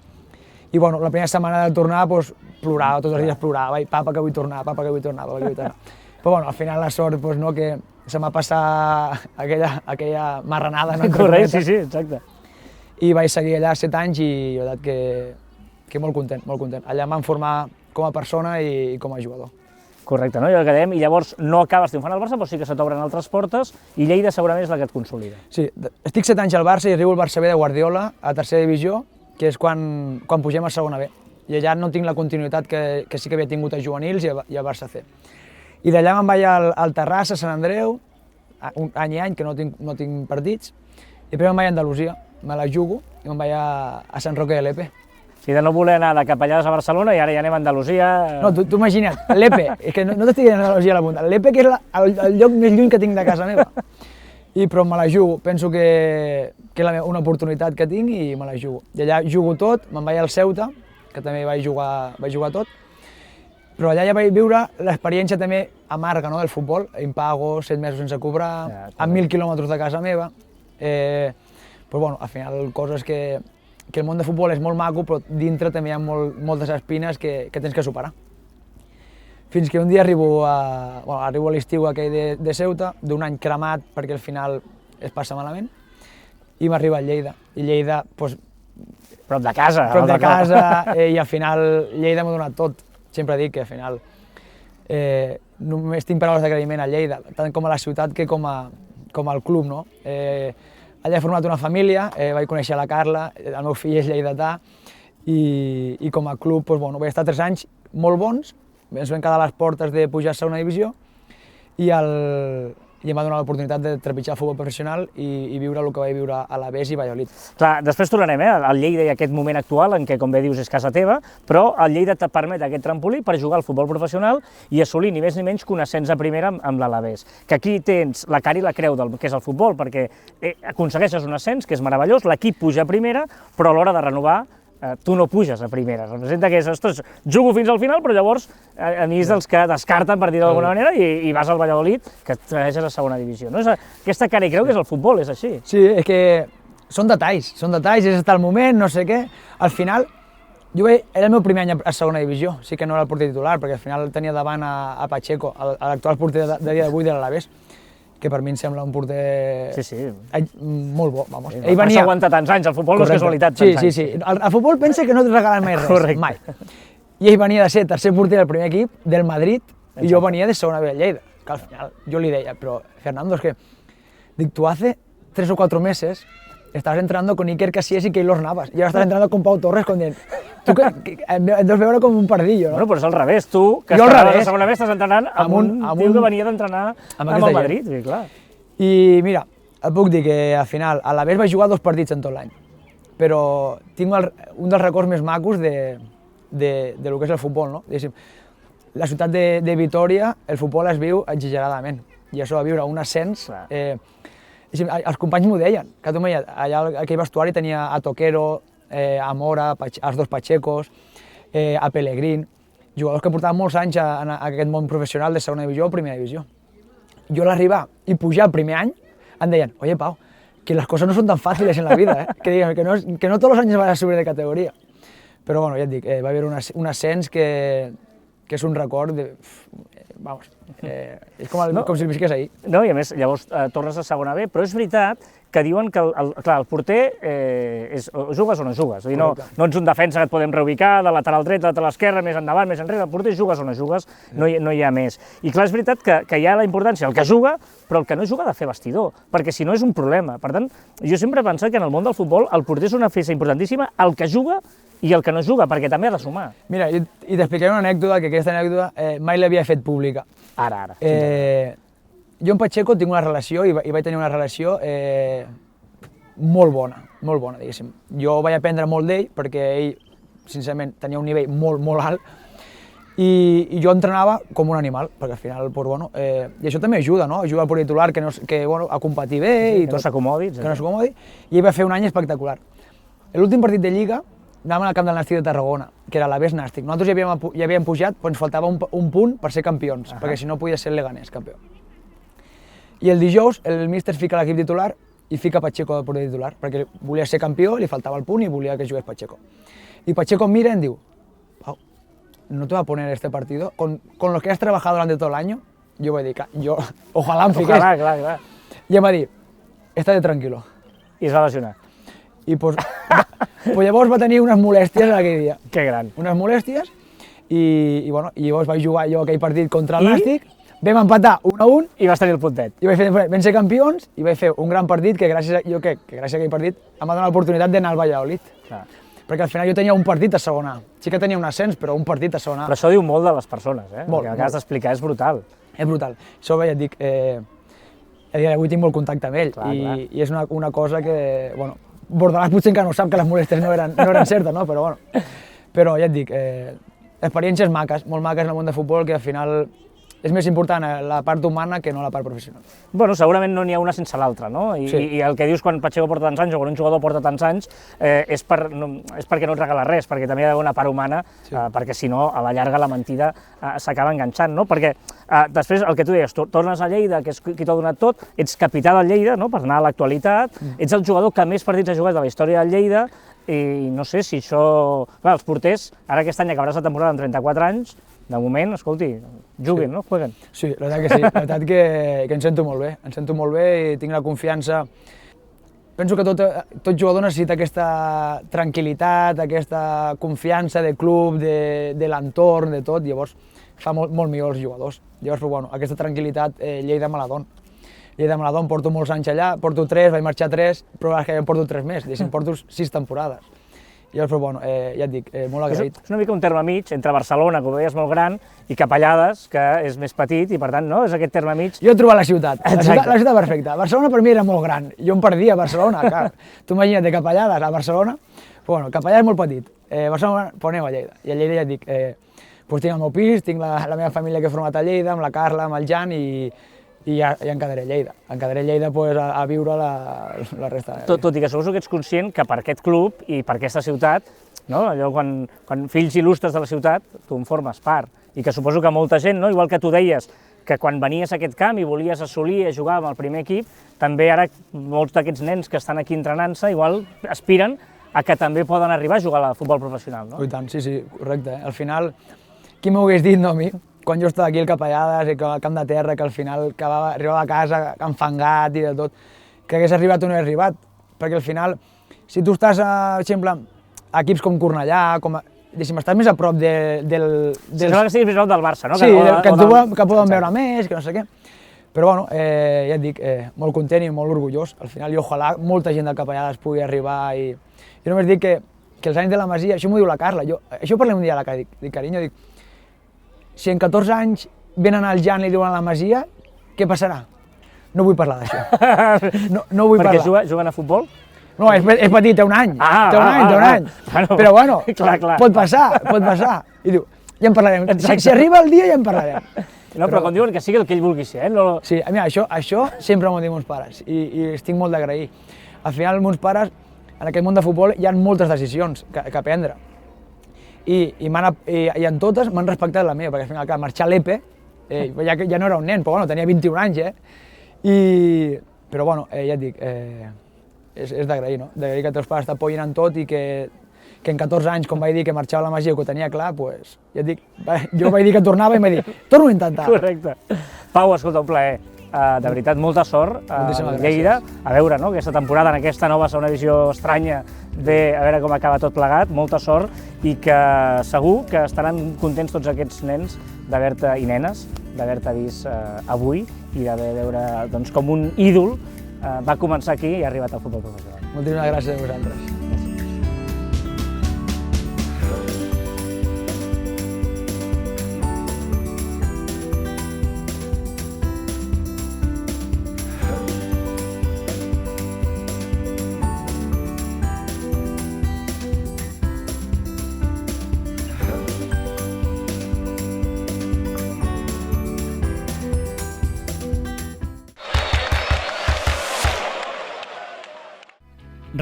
G: I la primera setmana de tornar, plorava, tots els dies plorava, papa, que vull tornar, papa, que vull tornar. Però al final la sort, que se m'ha passat aquella marranada.
A: Correcte, sí, exacte.
G: I vaig seguir allà 7 anys i la veritat que molt content. Allà em van formar com a persona i com a jugador.
A: Correcte, no? I el que dèiem, i llavors no acabes triomfant al Barça, però sí que se t'obren altres portes i Lleida segurament és la que et consolida.
G: Sí, estic 7 anys al Barça i arribo al Barça B de Guardiola, a tercera divisió, que és quan pugem a segona B. I allà no tinc la continuïtat que sí que havia tingut a juvenils i a Barça C. I d'allà me'n vaig al Terrassa, Sant Andreu, any i any, que no tinc partits, i després me'n vaig a Andalusia, me la jugo i me'n vaig a Sant Roque de Lepe.
A: O sigui, de no voler anar de Capellades a Barcelona i ara ja anem a Andalusia...
G: No, tu imagina't, Lepe, és que no t'estic dient Andalusia a la punta, Lepe que és el lloc més lluny que tinc de casa meva. Però me la jugo, penso que és una oportunitat que tinc i me la jugo. I allà jugo tot, me'n vaig al Ceuta, que també vaig jugar tot, però allà ja vaig viure l'experiència també amarga del futbol, impago, 7 mesos sense cobrar, a 1.000 quilòmetres de casa meva. Però bueno, al final coses que el món de futbol és molt maco, però dintre també hi ha moltes espines que tens que superar. Fins que un dia arribo a l'estiu aquell de Ceuta, d'un any cremat perquè al final es passa malament, i m'arriba a Lleida. I Lleida, doncs...
A: Prop de casa.
G: Prop de casa, i al final Lleida m'ha donat tot. Sempre dic que al final només tinc paraules d'agraïment a Lleida, tant com a la ciutat que com al club, no? Allà he format una família, vaig conèixer la Carla, el meu fill és lleidatà, i com a club vaig estar 3 anys molt bons, ens vam quedar a les portes de pujar a segona divisió, i em va donar l'oportunitat de trepitjar el futbol professional i viure el que vaig viure a l'Aves i Valladolid.
A: Clar, després tornarem al Lleida i aquest moment actual en què, com bé dius, és casa teva, però el Lleida et permet aquest trampolí per jugar al futbol professional i assolir ni més ni menys que un ascens a primera amb l'Alavés. Que aquí tens la cara i la creu del que és el futbol, perquè aconsegueixes un ascens, que és meravellós, l'equip puja a primera, però a l'hora de renovar tu no puges a primera. Representa que és, ostres, jugo fins al final, però llavors a mi és dels que descarten, per dir-ho d'alguna manera, i vas al Valladolid, que et segueixes a segona divisió. Aquesta cara i creu que és el futbol, és així.
G: Sí, és que són detalls, és estar al moment, no sé què. Al final, era el meu primer any a segona divisió, sí que no era el porter titular, perquè al final tenia davant a Pacheco, l'actual porter de dia d'avui de l'Alavés, que per mi em sembla un porter molt bo, vamos.
A: Per això aguanta tants anys, el futbol no és casualitat.
G: Sí. El futbol pensa que no et regalen mai res, mai. I ell venia de ser tercer porter del primer equip del Madrid i jo venia de segona B del Lleida. Que al final jo li deia, però Fernando, es que dic, tu hace 3 o 4 meses estabas entrenando con Iker Casillas y Keylor Navas, y ahora estás entrenando con Pau Torres, con dient, tu que em deus veure com un pardillo, no?
A: Bueno, però és al revés, tu, que estaves a segona B, estàs entrenant amb un tio que venia d'entrenar amb el Madrid, sí, clar.
G: I mira, et puc dir que al final, a l'Alavés vaig jugar 2 partits en tot l'any, però tinc un dels records més macos de lo que és el futbol, no? La ciutat de Vitòria, el futbol es viu exageradament, i això va viure un ascens. Els companys m'ho deien, que tu m'ho allà aquell vestuari tenia a Toquero, a Mora, els 2 Pachecos, a Pellegrín, jugadors que portaven molts anys en aquest món professional de segona divisió o primera divisió. Jo a l'arribar i pujar el primer any em deien, oye Pau, que las cosas no son tan fáciles en la vida, que no todos los años vas a subir de categoría. Però bueno, ja et dic, va haver un ascens que és un record de... Vamos, és com si el visqués ahir.
A: No, i a més, llavors tornes a segona B, però és veritat que diuen que, clar, el porter o jugues o no jugues. No ets un defensa que et podem reubicar, de lateral dret, lateral esquerre, més endavant, més enrere. El porter jugues o no jugues, no hi ha més. I clar, és veritat que hi ha la importància, el que juga, però el que no juga ha de fer vestidor, perquè si no és un problema. Per tant, jo sempre he pensat que en el món del futbol el porter és una peça importantíssima, el que juga i el que no juga, perquè també ha de sumar.
G: Mira, i t'explicaré una anècdota, que aquesta anècdota mai l'havia fet pública.
A: Ara.
G: Jo amb Pacheco tinc una relació, i vaig tenir una relació molt bona, diguéssim. Jo vaig aprendre molt d'ell, perquè ell, sincerament, tenia un nivell molt alt, i jo entrenava com un animal, perquè al final, i això també ajuda, no? Ajuda al porter titular a competir bé,
A: que no s'acomodi,
G: i ell va fer un any espectacular. L'últim partit de Lliga anàvem al camp del Nàstic de Tarragona, que era l'Alavés Nàstic. Nosaltres ja havíem pujat, però ens faltava un punt per ser campions, perquè si no podia ser el Leganés campió. I el dijous el míster fica l'equip titular i fica Pacheco de porter titular, perquè volia ser campió, li faltava el punt i volia que jugués Pacheco. I Pacheco em mira i em diu, Pau, ¿no te va a poner este partido? Con los que has trabajado durante todo el año? Jo vaig dir, ojalà em fiqués.
A: Clar.
G: I em va dir, estate tranquilo.
A: I es va lesionar.
G: I llavors va tenir unes molèsties aquell dia.
A: Que gran.
G: Unes molèsties, i llavors vaig jugar jo aquell partit contra el Nàstic, vam empatar 1-1.
A: I vas tenir el puntet.
G: I vam ser campions, i vaig fer un gran partit que gràcies a aquell partit em va donar l'oportunitat d'anar al Valladolid. Perquè al final jo tenia un partit a segona A. Sí que tenia un ascens, però un partit a segona A.
A: Però això diu molt de les persones,
G: Molt.
A: El que acabes d'explicar és brutal.
G: És brutal. Això ja et dic, a dia d'avui tinc molt contacte amb ell, i és una cosa que, Bordalàs potser encara no sap que les molèsties no eren certes, no? Però bueno, però ja et dic, experiències maques, molt maques en el món de futbol, que al final és més important la part humana que no la part professional.
A: Bueno, segurament no n'hi ha una sense l'altra, no? I el que dius quan Pacheco porta tants anys o quan un jugador porta tants anys és perquè no et regala res, perquè també hi ha d'haver una part humana, perquè si no, a la llarga la mentida s'acaba enganxant, no? Perquè després, el que tu deies, tornes a Lleida, que és qui t'ha donat tot, ets capità del Lleida, no? Per anar a l'actualitat, ets el jugador que més partits ha jugat de la història del Lleida, i no sé si això... Clar, els porters, ara aquest any acabaràs la temporada amb 34 anys, de moment, escolti, juguen, no? Jueguen.
G: Sí, la veritat que sí, la veritat que em sento molt bé i tinc la confiança. Penso que tot jugador necessita aquesta tranquil·litat, aquesta confiança de club, de l'entorn, de tot, llavors fa molt millor els jugadors. Llavors, bueno, aquesta tranquil·litat Lleida me la don. Lleida me la don, porto molts anys allà, porto 3, vaig marxar 3, però ara que em porto 3 més, diguéssim, porto 6 temporades. Llavors, però bueno, ja et dic, molt agraït.
A: És una mica un terme mig entre Barcelona, que ho veies molt gran, i Capellades, que és més petit, i per tant, no? És aquest terme mig.
G: Jo he trobat la ciutat perfecta. Barcelona per mi era molt gran, jo em perdia a Barcelona, clar. Tu imagina't de Capellades a Barcelona, però bueno, Capellades és molt petit, Barcelona, però aneu a Lleida. I a Lleida ja et dic, tinc el meu pis, tinc la meva família que he format a Lleida, amb la Carla, amb el Jan, i ja em quedaré a Lleida. Em quedaré a Lleida a viure la resta.
A: Tot i que suposo que ets conscient que per aquest club i per aquesta ciutat, no? Allò quan fills il·lustres de la ciutat, tu en formes part. I que suposo que molta gent, no? Igual que tu deies que quan venies a aquest camp i volies assolir a jugar amb el primer equip, també ara molts d'aquests nens que estan aquí entrenant-se igual aspiren a que també poden arribar a jugar a futbol professional, no?
G: I tant, sí, correcte. Al final, qui m'ho hagués dit, no, a mi? Quan jo estava aquí al Capellades i al Camp de Terra, que al final arribava a casa enfangat i de tot, que hagués arribat o no hagués arribat, perquè al final, si tu estàs, per exemple, a equips com Cornellà, estàs més a prop del...
A: Sembla que estiguis més a prop del Barça, no?
G: Sí, que poden veure més, que no sé què. Però bueno, ja et dic, molt content i molt orgullós. Al final, i ojalà molta gent del Capellades pugui arribar i... Jo només dic que els anys de la Masia, això m'ho diu la Carla, això parlem un dia a la Carla, dic, carinyo, dic, si en 14 anys venen al Jan i li diuen a la Masia, què passarà? No vull parlar d'això. No vull parlar.
A: Perquè juguen a futbol?
G: No, és petit, té un any. Té un any. Però bueno, pot passar. I diu, ja en parlarem. Si arriba el dia ja en parlarem.
A: No, però quan diuen que sigui el que ell vulgui ser,
G: Sí, a mi això sempre m'ho diuen meus pares i estic molt d'agrair. Al final, els meus pares, en aquest món de futbol, hi ha moltes decisions que prendre. I en totes m'han respectat la meva, perquè al final, clar, marxar a l'EPE, ja no era un nen, però bueno, tenia 21 anys, Però bueno, ja et dic, és d'agrair, no? D'agrair que els teus pares t'apoyin en tot i que en 14 anys, com vaig dir que marxava a la Masia, que ho tenia clar, doncs, ja et dic, jo vaig dir que tornava i m'he dit, torno a intentar.
A: Correcte. Pau, escolta, un plaer. De veritat, molta sort a Lleida. A veure, no? Aquesta temporada, en aquesta nova segona edició estranya, a veure com acaba tot plegat, molta sort, i que segur que estaran contents tots aquests nens d'haver-te, i nenes, d'haver-te vist avui i d'haver veure com un ídol va començar aquí i ha arribat al futbol professional.
G: Moltíssimes gràcies a vosaltres.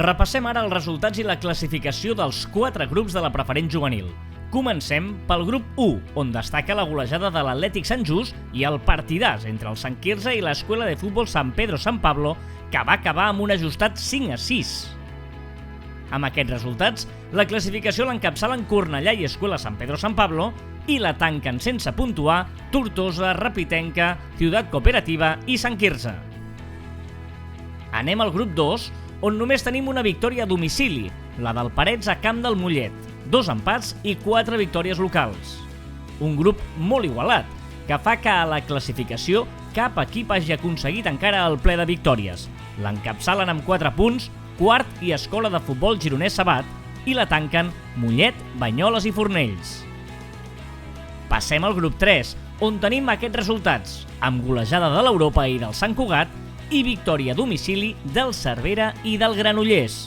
H: Repassem ara els resultats i la classificació dels 4 grups de la preferent juvenil. Comencem pel grup 1, on destaca la golejada de l'Atlètic Sant Just i el partidàs entre el Sant Quirze i l'Escuela de Futbol San Pedro San Pablo, que va acabar amb un ajustat 5-6. Amb aquests resultats, la classificació l'encapçalen Cornellà i Escuela San Pedro San Pablo i la tanquen sense puntuar Tortosa, Rapitenca, Ciutat Cooperativa i Sant Quirze. Anem al grup 2, on només tenim una victòria a domicili, la del Parets a Camp del Mollet, 2 empats i 4 victòries locals. Un grup molt igualat, que fa que a la classificació cap equip hagi aconseguit encara el ple de victòries. L'encapçalen amb 4 punts, Quart i Escola de Futbol Gironès Sabat, i la tanquen Mollet, Banyoles i Fornells. Passem al grup 3, on tenim aquests resultats, amb golejada de l'Europa i del Sant Cugat, i victòria a domicili del Cervera i del Granollers.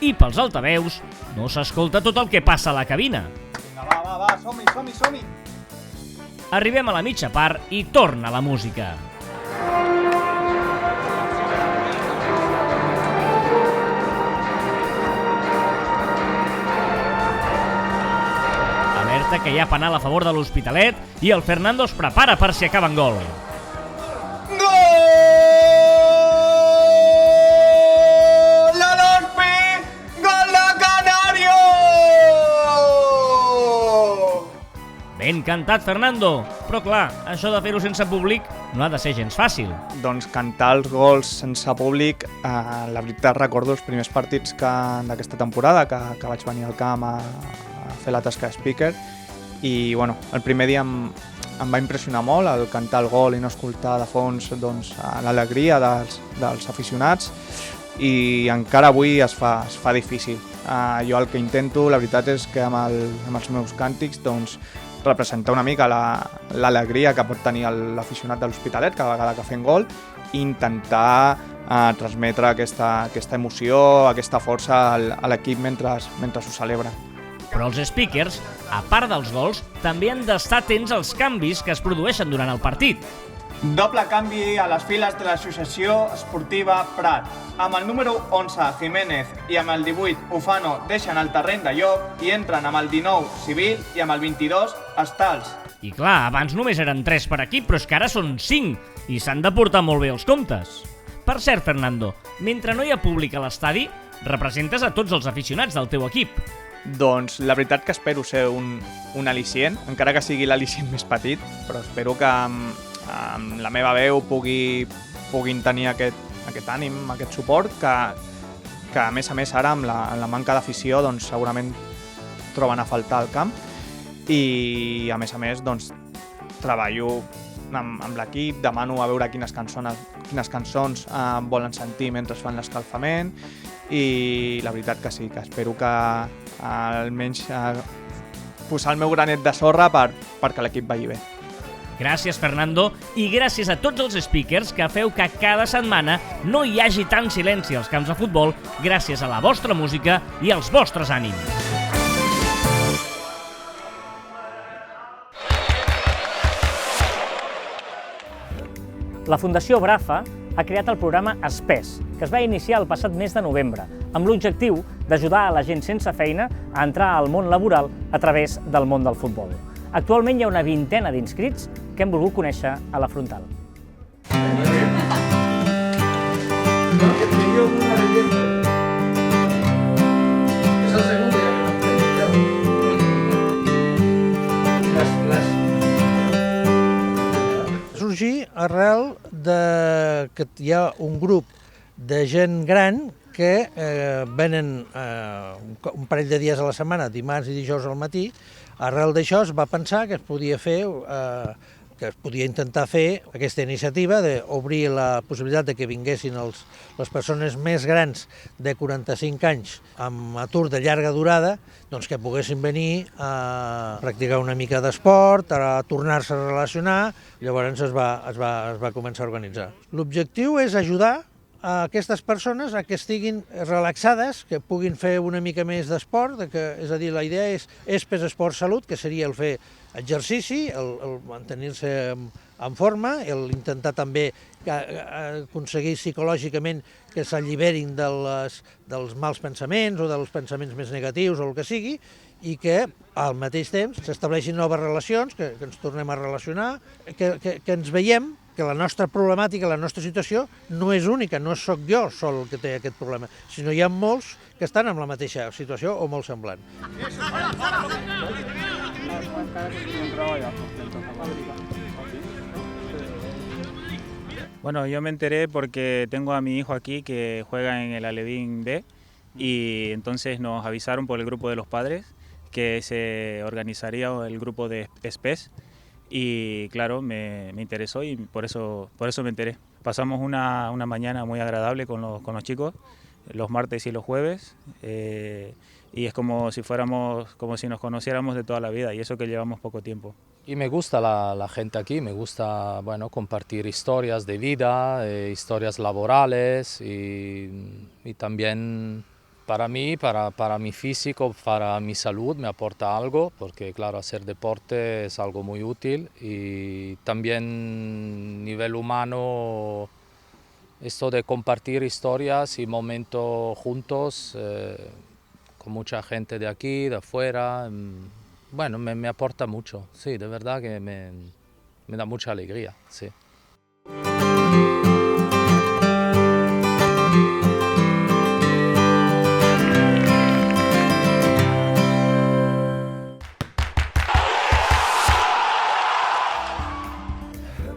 H: i pels altaveus no s'escolta tot el que passa a la cabina.
I: Vinga, va, som-hi.
H: Arribem a la mitja part i torna la música. Alerta que hi ha penal a favor de l'Hospitalet i el Fernando es prepara per si acaba en gol. Ben cantat, Fernando! Però clar, això de fer-ho sense públic no ha de ser gens fàcil.
J: Doncs cantar els gols sense públic, la veritat recordo els primers partits d'aquesta temporada que vaig venir al camp a fer la tasca de speaker i bueno, el primer dia em va impressionar molt el cantar el gol i no escoltar de fons l'alegria dels aficionats i encara avui es fa difícil. Jo el que intento, la veritat és que amb els meus càntics doncs, representar una mica l'alegria que pot tenir l'aficionat de l'Hospitalet cada vegada que fem gol i intentar transmetre aquesta emoció, aquesta força a l'equip mentre ho celebra.
H: Però els speakers, a part dels gols, també han d'estar atents als canvis que es produeixen durant el partit.
I: Doble canvi a les files de l'Associació Esportiva Prat. Amb el número 11, Jiménez, i amb el 18, Ufano, deixen el terreny de joc i entren amb el 19, Civil, i amb el 22, Estals.
H: I clar, abans només eren 3 per equip, però és que ara són 5 i s'han de portar molt bé els comptes. Per cert, Fernando, mentre no hi ha públic a l'estadi, representes a tots els aficionats del teu equip.
J: Doncs la veritat que espero ser un al·licient, encara que sigui l'al·licient més petit, però espero que amb la meva veu puguin tenir aquest ànim, aquest suport, que a més ara amb la manca d'afició doncs, segurament troben a faltar al camp i a més doncs, treballo amb l'equip, demano a veure quines cançons volen sentir mentre fan l'escalfament i la veritat que sí, que espero que almenys posar el meu granet de sorra perquè l'equip vagi bé.
H: Gràcies, Fernando, i gràcies a tots els speakers que feu que cada setmana no hi hagi tant silenci als camps de futbol gràcies a la vostra música i als vostres ànims.
A: La Fundació Brafa ha creat el programa ESPES, que es va iniciar el passat mes de novembre, amb l'objectiu d'ajudar a la gent sense feina a entrar al món laboral a través del món del futbol. Actualment hi ha una vintena d'inscrits que hem volgut conèixer a la Frontal.
K: Sorgir arrel que hi ha un grup de gent gran que venen un parell de dies a la setmana, dimarts i dijous al matí. Arrel d'això es va pensar que es podia intentar fer aquesta iniciativa d'obrir la possibilitat de que vinguessin les persones més grans de 45 anys amb atur de llarga durada, doncs que poguessin venir a practicar una mica d'esport, a tornar-se a relacionar, llavors es va començar a organitzar. L'objectiu és ajudar a aquestes persones a que estiguin relaxades, que puguin fer una mica més d'esport, és a dir, la idea és ESPES Esport Salut, que seria el fer exercici, el mantenir-se en forma, l'intentar també aconseguir psicològicament que s'alliberin dels mals pensaments o dels pensaments més negatius o el que sigui, i que al mateix temps s'estableixin noves relacions, que ens tornem a relacionar, que ens veiem que la nostra problemàtica, la nostra situació no és única, no sóc jo sol el que té aquest problema, sinó hi ha molts que estan en la mateixa situació o molt semblant.
L: Bueno, yo me enteré porque tengo a mi hijo aquí que juega en el Alevín B y entonces nos avisaron por el grupo de los padres que se organizaría el grupo de ESPES y claro, me interesó y por eso me enteré. Pasamos una mañana muy agradable con los chicos, los martes y los jueves, y es como si nos conociéramos de toda la vida y eso que llevamos poco tiempo.
M: Y me gusta la gente aquí, me gusta compartir historias de vida, historias laborales y también para mí, para mi físico, para mi salud me aporta algo, porque claro, hacer deporte es algo muy útil y también a nivel humano, esto de compartir historias y momentos juntos con mucha gente de aquí, de afuera, bueno, me aporta mucho, sí, de verdad que me da mucha alegría, sí.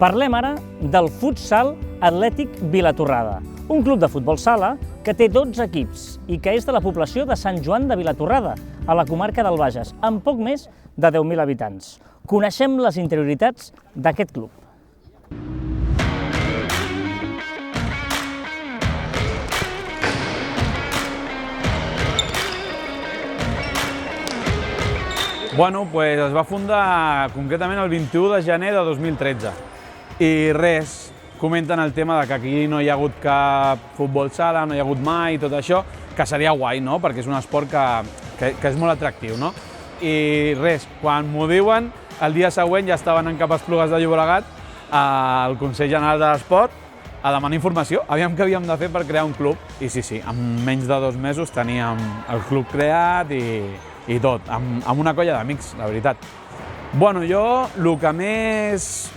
A: Parlem ara del Futsal Atlètic Vilatorrada, un club de futbol sala que té 12 equips i que és de la població de Sant Joan de Vilatorrada, a la comarca del Bages, amb poc més de 10.000 habitants. Coneixem les interioritats d'aquest club.
N: Bueno, pues es va fundar concretament el 21 de gener de 2013 i res, comenten el tema de que aquí no hi ha hagut cap futbol sala, no hi ha hagut mai, tot això, que seria guai, no?, perquè és un esport que és molt atractiu, no? I res, quan m'ho diuen, el dia següent ja estaven en Cap Esplugues de Llobregat al Consell General de l'Esport a demanar informació, aviam què havíem de fer per crear un club. I sí, en menys de 2 mesos teníem el club creat i tot, amb una colla d'amics, la veritat. Bueno, jo el que més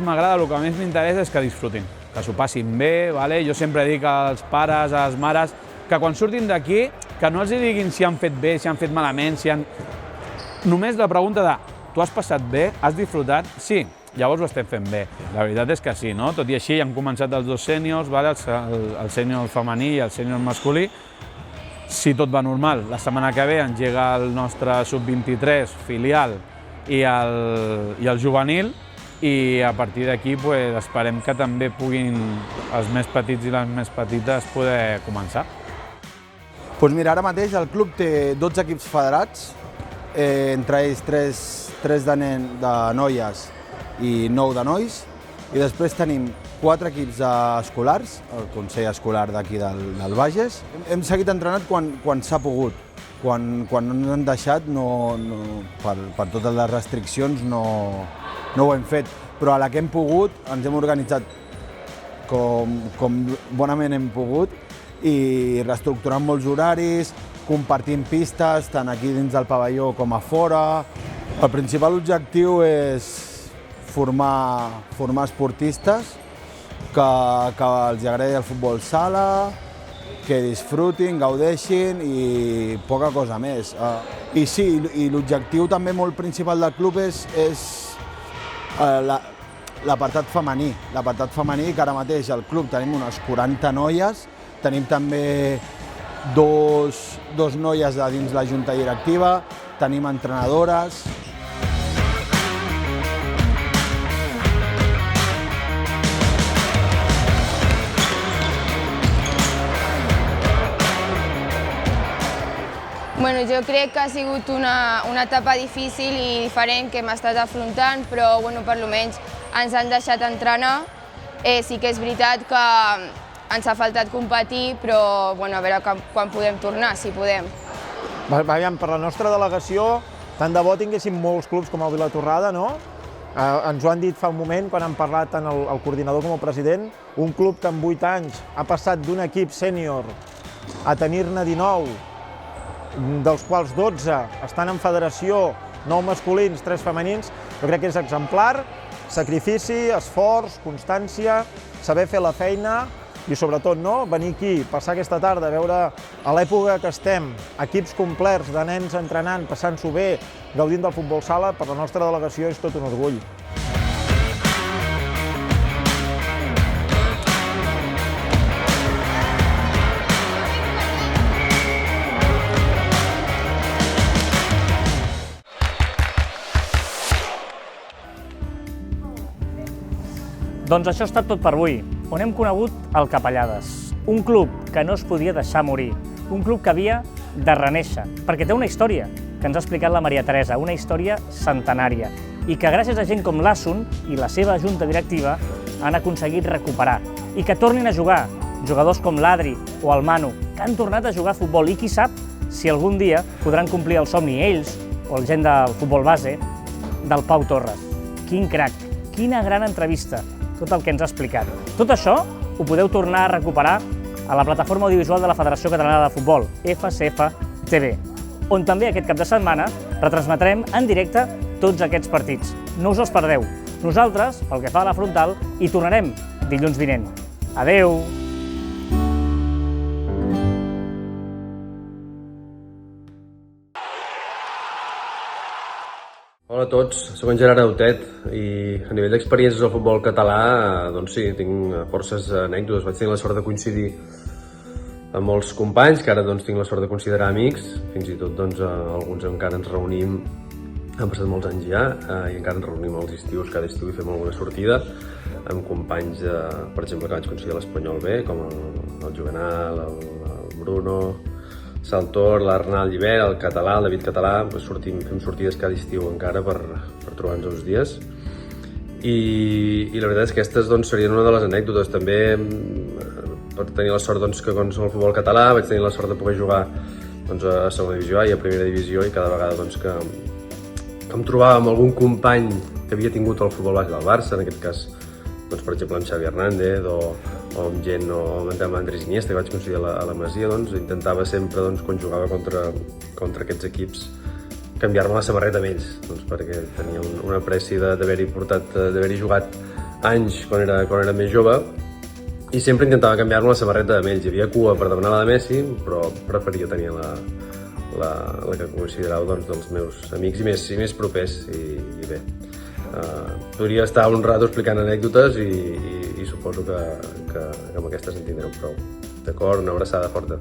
N: m'agrada, el que més m'interessa és que disfrutin, que s'ho passin bé, vale? Jo sempre dic als pares, a les mares, que quan surtin d'aquí, que no els diguin si han fet bé, si han fet malament, si han... Només la pregunta de, tu has passat bé, has disfrutat? Sí, llavors ho estem fent bé. La veritat és que sí, no? Tot i així han començat els 2 sèniors, vale? El sènior femení i el sènior masculí. Si tot va normal, la setmana que ve engega el nostre sub-23 filial i el juvenil, i a partir d'aquí esperem que també puguin els més petits i les més petites poder començar.
O: Doncs mira, ara mateix el club té 12 equips federats, entre ells 3 de noies i 9 de nois, i després tenim 4 equips escolars, el Consell Escolar d'aquí del Bages. Hem seguit entrenant quan s'ha pogut. Quan ens han deixat, per totes les restriccions, no ho hem fet. Però a la que hem pogut, ens hem organitzat com bonament hem pogut i reestructurant molts horaris, compartint pistes, tant aquí dins del pavelló com a fora. El principal objectiu és formar esportistes que els agradi el futbol sala, que disfrutin, gaudeixin i poca cosa més. I sí, i l'objectiu també molt principal del club és l'apartat femení. L'apartat femení, que ara mateix al club tenim unes 40 noies, tenim també 2 noies de dins la junta directiva, tenim entrenadores.
P: Bueno, jo crec que ha sigut una etapa difícil i diferent que hem estat afrontant, però per almenys ens han deixat entrenar. Sí que és veritat que ens ha faltat competir, però a veure quan podem tornar, si podem.
Q: Per la nostra delegació, tant de bo tinguéssim molts clubs com el Vilatorrada, no? Ens ho han dit fa un moment, quan han parlat tant el coordinador com el president, un club que en 8 anys ha passat d'un equip sènior a tenir-ne 19, dels quals 12 estan en federació, 9 masculins, 3 femenins. Jo crec que és exemplar, sacrifici, esforç, constància, saber fer la feina i sobretot venir aquí, passar aquesta tarda, veure a l'època que estem, equips complets de nens entrenant, passant-s'ho bé, gaudint del futbol sala, per la nostra delegació és tot un orgull.
A: Doncs això ha estat tot per avui, on hem conegut el Capellades, un club que no es podia deixar morir, un club que havia de renéixer, perquè té una història, que ens ha explicat la Maria Teresa, una història centenària, i que gràcies a gent com l'Assun i la seva junta directiva han aconseguit recuperar, i que tornin a jugar jugadors com l'Adri o el Manu, que han tornat a jugar a futbol i qui sap si algun dia podran complir el somni ells o la gent del futbol base del Pau Torres. Quin crac, quina gran entrevista, tot el que ens ha explicat. Tot això ho podeu tornar a recuperar a la plataforma audiovisual de la Federació Catalana de Futbol, FCF TV, on també aquest cap de setmana retransmetrem en directe tots aquests partits. No us els perdeu. Nosaltres, pel que fa a la frontal, hi tornarem dilluns vinent. Adeu!
R: Hola a tots, soc en Gerard Autet i a nivell d'experiències al futbol català, doncs sí, tinc forces anècdotes. Vaig tenir la sort de coincidir amb molts companys, que ara doncs tinc la sort de considerar amics, fins i tot doncs alguns encara ens reunim, han passat molts anys ja, i encara ens reunim als estius, cada estiu hi fem alguna sortida, amb companys, per exemple, que vaig coincidir a l'Espanyol B, com el Juvenal, el Bruno, Saltor, l'Arnal Llibert, el Català, el David Català, fem sortides cada estiu encara per trobar-nos uns dies. I la veritat és que aquestes serien una de les anècdotes. També per tenir la sort que amb el futbol català vaig tenir la sort de poder jugar a segona divisió A i a primera divisió, i cada vegada que em trobava amb algun company que havia tingut el futbol base del Barça, en aquest cas per exemple amb Xavi Hernández o amb gent, o amb Andrés Iniesta, que vaig coincidir a la Masia, intentava sempre, quan jugava contra aquests equips, canviar-me la samarreta amb ells, perquè tenia una pressi d'haver-hi jugat anys quan era més jove, i sempre intentava canviar-me la samarreta amb ells. Hi havia cua per demanar la de Messi, però preferia tenir la que considerava dels meus amics i més propers, i bé. Podria estar un rato explicant anècdotes i suposo que amb aquestes en tindreu prou. D'acord? Una abraçada forta.